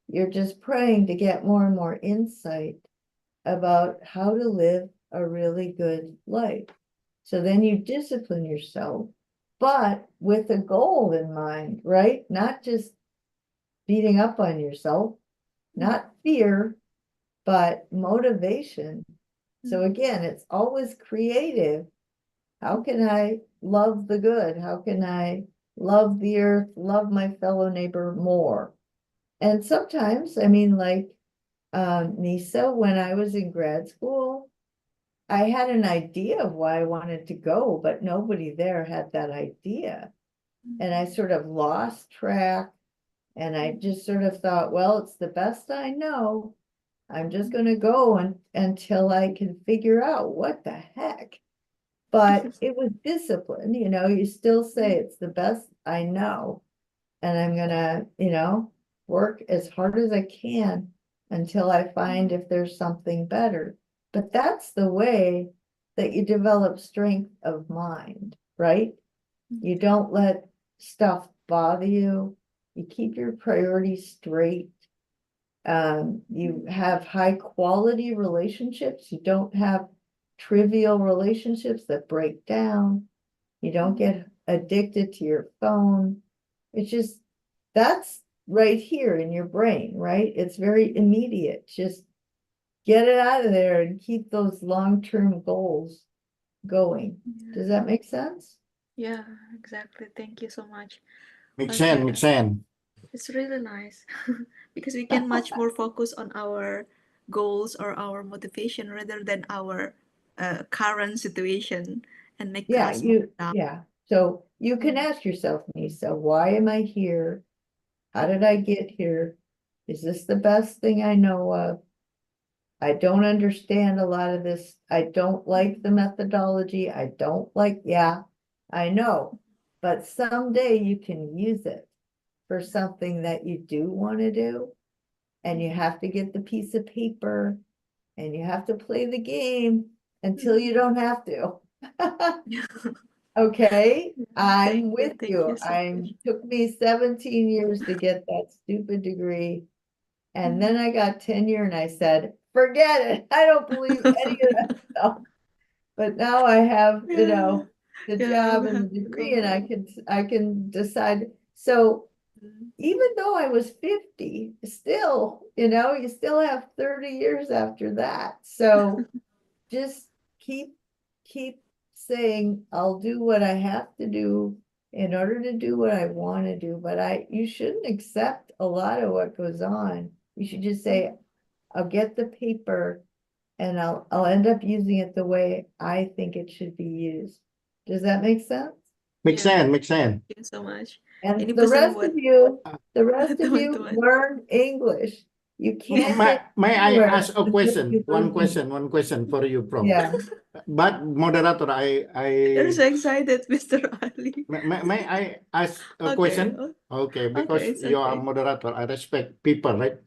you're just praying to get more and more insight about how to live a really good life. So then you discipline yourself, but with a goal in mind, right? Not just beating up on yourself, not fear, but motivation. So again, it's always creative. How can I love the good? How can I love the earth, love my fellow neighbor more? And sometimes, I mean, like Nisa, when I was in grad school, I had an idea of why I wanted to go, but nobody there had that idea. And I sort of lost track. And I just sort of thought, well, it's the best I know. I'm just going to go until I can figure out what the heck. But it was discipline, you know, you still say it's the best I know. And I'm going to, you know, work as hard as I can until I find if there's something better. But that's the way that you develop strength of mind, right? You don't let stuff bother you. You keep your priorities straight. You have high quality relationships. You don't have trivial relationships that break down. You don't get addicted to your phone. It's just, that's right here in your brain, right? It's very immediate. Just get it out of there and keep those long-term goals going. Does that make sense? Yeah, exactly. Thank you so much. Makes Okay. sense, makes sense. It's really nice because we can much more focus on our goals or our motivation rather than our current situation and make Yeah, us more down. yeah. So you can ask yourself, Nisa, why am I here? How did I get here? Is this the best thing I know of? I don't understand a lot of this. I don't like the methodology. I don't like, yeah, I know. But someday you can use it for something that you do want to do. And you have to get the piece of paper and you have to play the game until you don't have to. Okay, I'm with Thank you. you so much. Took me 17 years to get that stupid degree. And then I got tenure and I said, forget it. I don't believe any of that stuff. But now I have, you know, the Yeah, job we and have the to degree and go. I can decide. So even though I was 50, still, you know, you still have 30 years after that. So just keep saying, I'll do what I have to do in order to do what I want to do. But you shouldn't accept a lot of what goes on. You should just say, I'll get the paper and I'll end up using it the way I think it should be used. Does that make sense? Makes Yeah, sense, makes sense. thank you so much. And Ini the pesan rest buat of you, teman-teman. learn English. You can't get May I anywhere ask a until question? you learn English. One question for you, Prof. Yeah. But moderator, They're so excited, Mr. Ali. may I ask a Okay, question? Okay, okay, because it's you are okay. moderator, I respect people, right?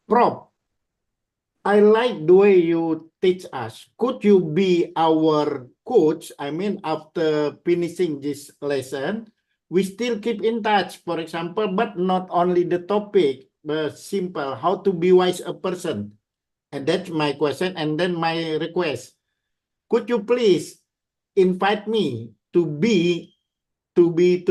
Prof, I like the way you teach us. Could you be our coach? I mean, after finishing this lesson, we still keep in touch, for example, but not only the topic, but simple, how to be wise a person. And that's my question. And then my request, could you please invite me to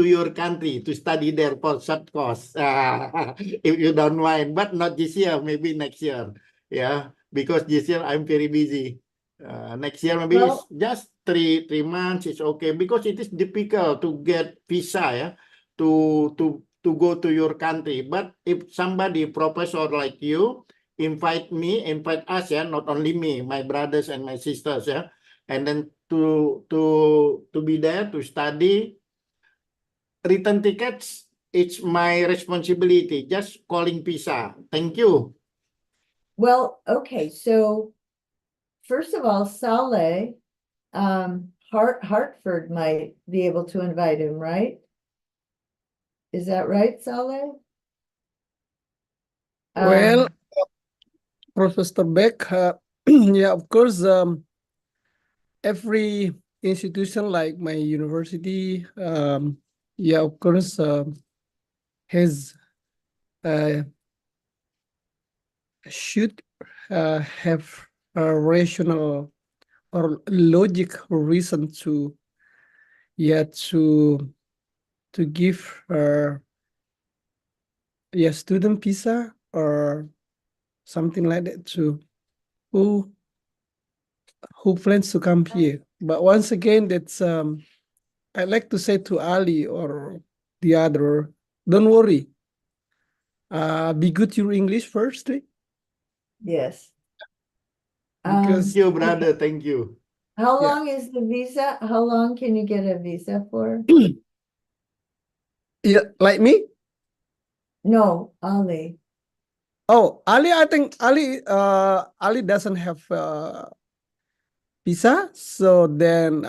your country to study there for short course, if you don't mind, but not this year, maybe next year. Yeah, because this year I'm very busy. Next year maybe it's Well, just three months. It's okay because it is difficult to get visa, yeah, to go to your country. But if somebody professor like you invite us, yeah, not only me, my brothers and my sisters, yeah, and then to be there to study. Return tickets, it's my responsibility. Just calling visa. Thank you. well, okay, so first of all, Saleh, Hartford might be able to invite him, right? Is that right, Saleh? Well, Um, Professor Beck, yeah, of course, every institution like my university, yeah, of course, has should have a rational or logic reason to, yeah, to give yeah, student visa or something like that to who plans to come here. But once again, that's I'd like to say to Ali or the other, don't worry. Be good your English firstly, yes. because Thank you, Okay. brother. Thank you. How yeah. long is the visa? How long can you get a visa for? Yeah, like me. No, Ali. Oh, Ali, I think Ali doesn't have visa. So then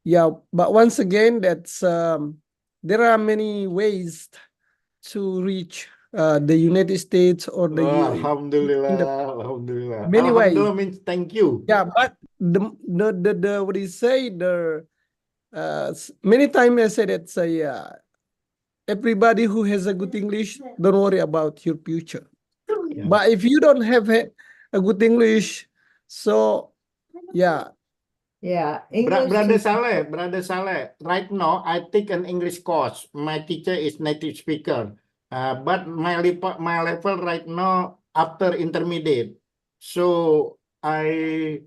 yeah, but once again, that's there are many ways to reach the United States or the Oh, UAE. In the Alhamdulillah. Alhamdulillah. many ways. Alhamdulillah means thank you. Yeah, but the what do you say, the many times I said it's a everybody who has a good English, don't worry about your future. Yeah. But if you don't have a good English, so yeah, Yeah, English. Brother Saleh, right now I take an English course. My teacher is native speaker. But my level right now after intermediate. So I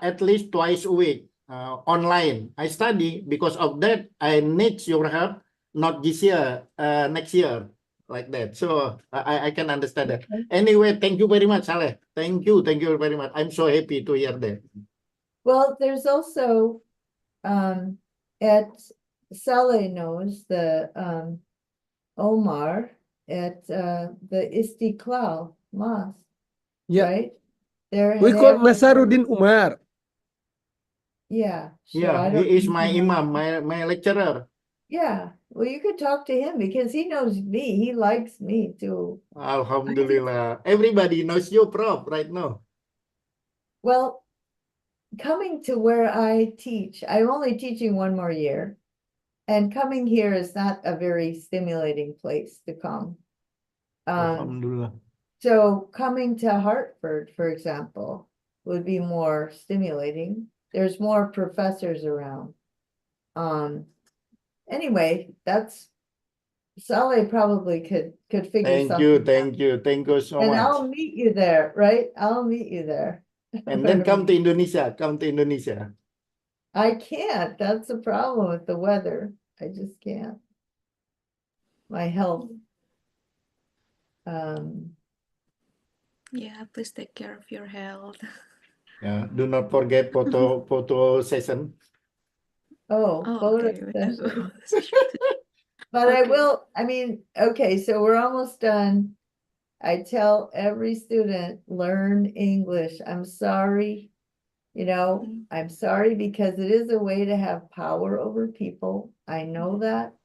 at least twice a week online. I study because of that. I need your help, not this year, next year, like that. So I can understand that. Anyway, thank you very much, Saleh. Thank you very much. I'm so happy to hear that. Well, there's also at Saleh knows the Omar at the Istiklal Mosque, yeah. right? There, We they call have- Nasaruddin Umar. Yeah, so Yeah, I don't he is know my if you know. imam, my lecturer. Yeah, well, you could talk to him because he knows me. He likes me too. Alhamdulillah. Everybody knows you, Prof, right now. Well, coming to where I teach, I'm only teaching one more year. And coming here is not a very stimulating place to come. Alhamdulillah. So coming to Hartford, for example, would be more stimulating. There's more professors around. Anyway, that's Saleh probably could figure Thank something you, out. thank you so And much. I'll meet you there, right? I'll meet you there. And then come to Indonesia, come to Indonesia. I can't. That's the problem with the weather. I just can't. My health. Yeah, please take care of your health. Yeah, do not forget photo session. Oh, Oh, photo okay. session. But I Okay. will, I mean, okay, so we're almost done. I tell every student, learn English. I'm sorry, you know, I'm sorry because it is a way to have power over people. I know that,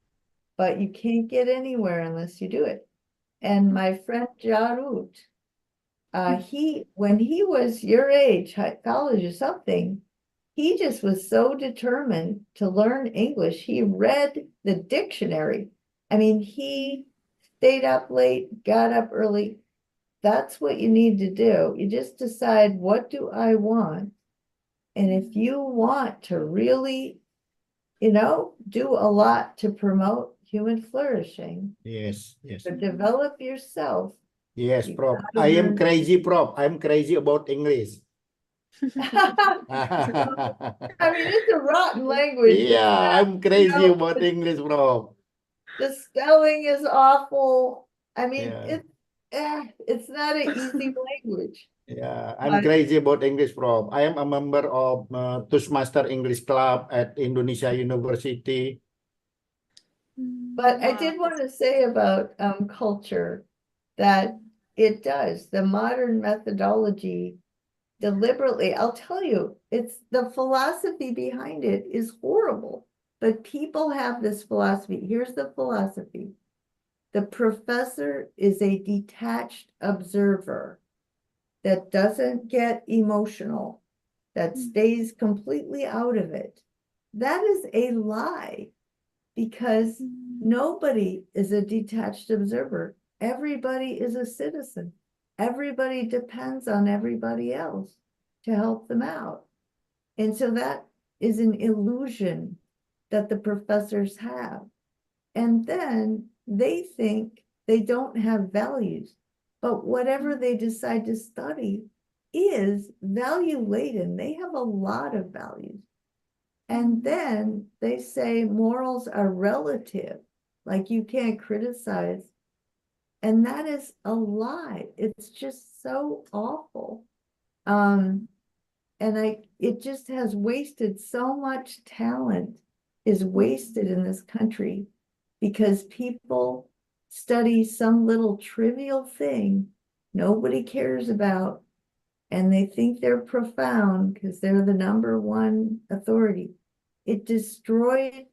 but you can't get anywhere unless you do it. And my friend Jarut, when he was your age, college or something, he just was so determined to learn English. He read the dictionary. I mean, he stayed up late, got up early. That's what you need to do. You just decide, what do I want? And if you want to really, do a lot to promote human flourishing, Yes. to develop yourself. Yes, You Prof. gotta I am learn- crazy, Prof. I'm crazy about English. I mean, it's a rotten language. Yeah, I'm crazy about English, Prof. The spelling is awful. I mean, Yeah. it's not an easy language. Yeah, I'm crazy about English, Prof. I am a member of Toastmaster English Club at Indonesia University. But I did want to say about culture that it does. The modern methodology deliberately, I'll tell you, it's the philosophy behind it is horrible. But people have this philosophy. Here's the philosophy. The professor is a detached observer that doesn't get emotional, that stays completely out of it. That is a lie, because nobody is a detached observer. Everybody is a citizen. Everybody depends on everybody else to help them out. And so that is an illusion that the professors have. And then they think they don't have values, but whatever they decide to study is value laden. They have a lot of values. And then they say morals are relative, like you can't criticize. And that is a lie. It's just so awful. It just has wasted so much talent is wasted in this country because people study some little trivial thing nobody cares about, and they think they're profound because they're the number one authority. It destroyed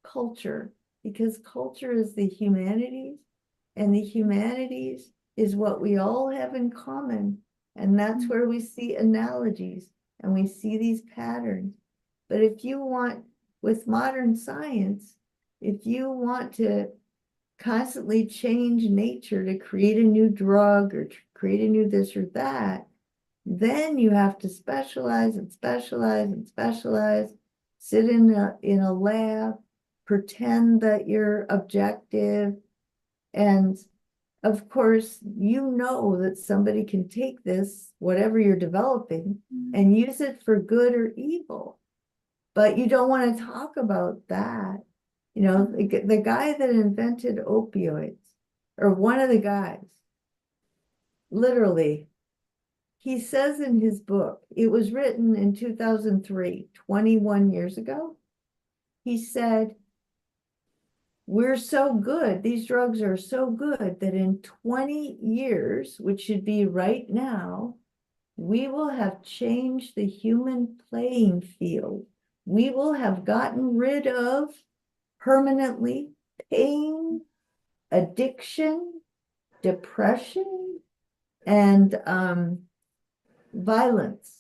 culture, because culture is the humanities, and the humanities is what we all have in common. And that's where we see analogies and we see these patterns. But if you want, with modern science, if you want to constantly change nature to create a new drug or to create a new this or that, then you have to specialize and specialize and specialize, sit in a lab, pretend that you're objective. And of course, you know that somebody can take this, whatever you're developing, and use it for good or evil. But you don't want to talk about that. You know, the guy that invented opioids, or one of the guys, literally, he says in his book, it was written in 2003, 21 years ago. He said, we're so good, these drugs are so good that in 20 years, which should be right now, we will have changed the human playing field. We will have gotten rid of permanently pain, addiction, depression, and violence.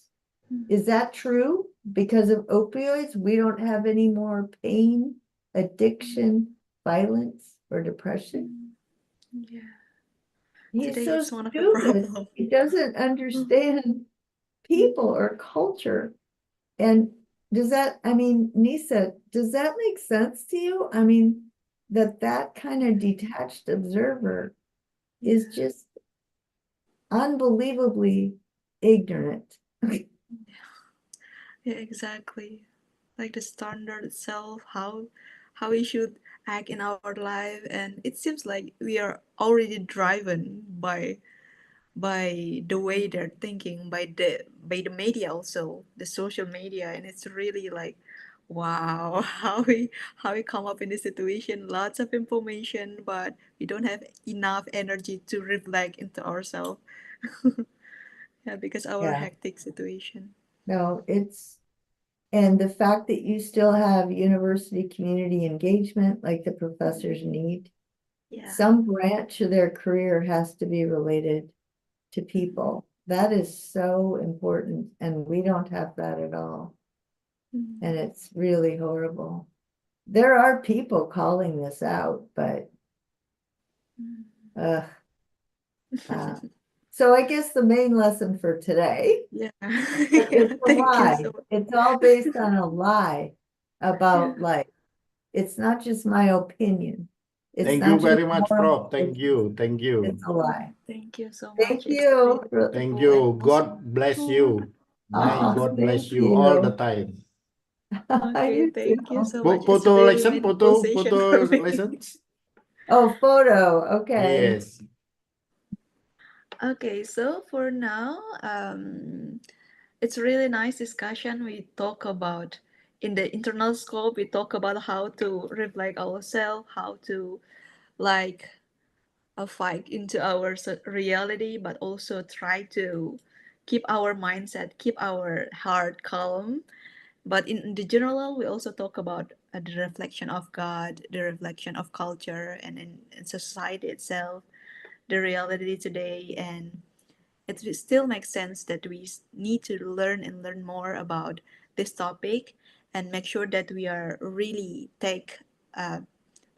Is that true? Because of opioids, we don't have any more pain, addiction, violence, or depression. Yeah. He's Today so it's one of the stupid. problems. He doesn't understand people or culture. And does that, I mean, Nisa, does that make sense to you? I mean, that kind of detached observer is just unbelievably ignorant. Yeah, exactly. Like the standard itself, how we should act in our life, and it seems like we are already driven by the way they're thinking, by the media, also the social media, and it's really like, wow, how we come up in this situation, lots of information, but we don't have enough energy to reflect into ourselves. Yeah, because our Yeah, hectic situation. no, and the fact that you still have university community engagement like the professors need, Yeah. some branch of their career has to be related to people. That is so important, and we don't have that at all. Mm. And it's really horrible. There are people calling this out, but uh, so I guess the main lesson for today, Yeah. it's a Thank you lie. so much. It's all based on a lie about life. It's not just my opinion. It's Thank not you just very much, moral, Prof. Thank you. Thank you. it's a lie. Thank you so Thank much. It's you. really Thank beautiful and you. also God bless you. May Oh, God bless thank you all the you. time. okay. You Thank you too. so much. It's Photo really lesson, meaningful photo session for me. lessons. Oh, photo. Okay. Yes. Okay, so for now, it's really nice discussion. We talk about in the internal scope. We talk about how to reflect ourselves, how to like fight into our reality, but also try to keep our mindset, keep our heart calm. But in the general, we also talk about the reflection of God, the reflection of culture, and in society itself, the reality today, and it still makes sense that we need to learn and learn more about this topic and make sure that we are really take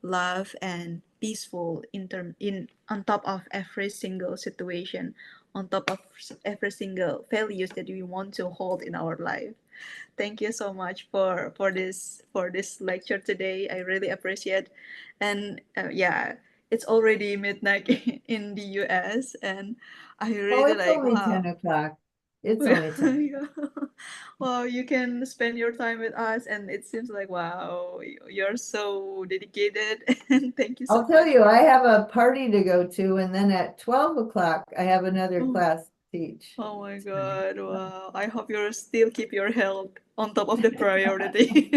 love and peaceful in on top of every single situation, on top of every single values that we want to hold in our life. Thank you so much for this lecture today. I really appreciate, and yeah, it's already midnight in the US, and I Oh, really it's like, only 10 wow. o'clock. It's only 10. Yeah. Wow, you can spend your time with us, and it seems like, wow, you're so dedicated, and thank you so I'll tell much you, for. I have a party to go to, and then at 12 o'clock, I have another Oh, class to teach. oh my God, wow. I hope you still keep your health on top of the priority.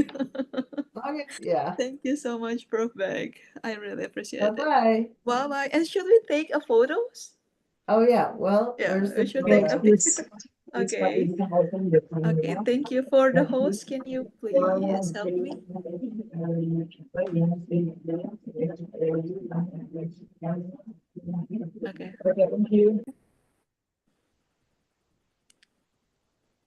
Yeah. Thank you so much, Prof. Beck. I really appreciate it. Bye-bye. Bye bye. And should we take a photos? Oh, yeah. Well, Yeah, where's we the should take a photo? picture. Okay. Okay, thank you for the host. Can you please help me? Okay.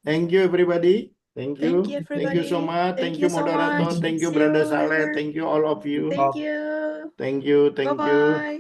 Thank you, everybody. Thank Thank you. you, Thank you so everybody. much. Thank Thank you you, so moderator. much. Thank you, See you Brother Saleh. later. Thank you, all of you. Thank you. Thank you. Thank you. Bye-bye.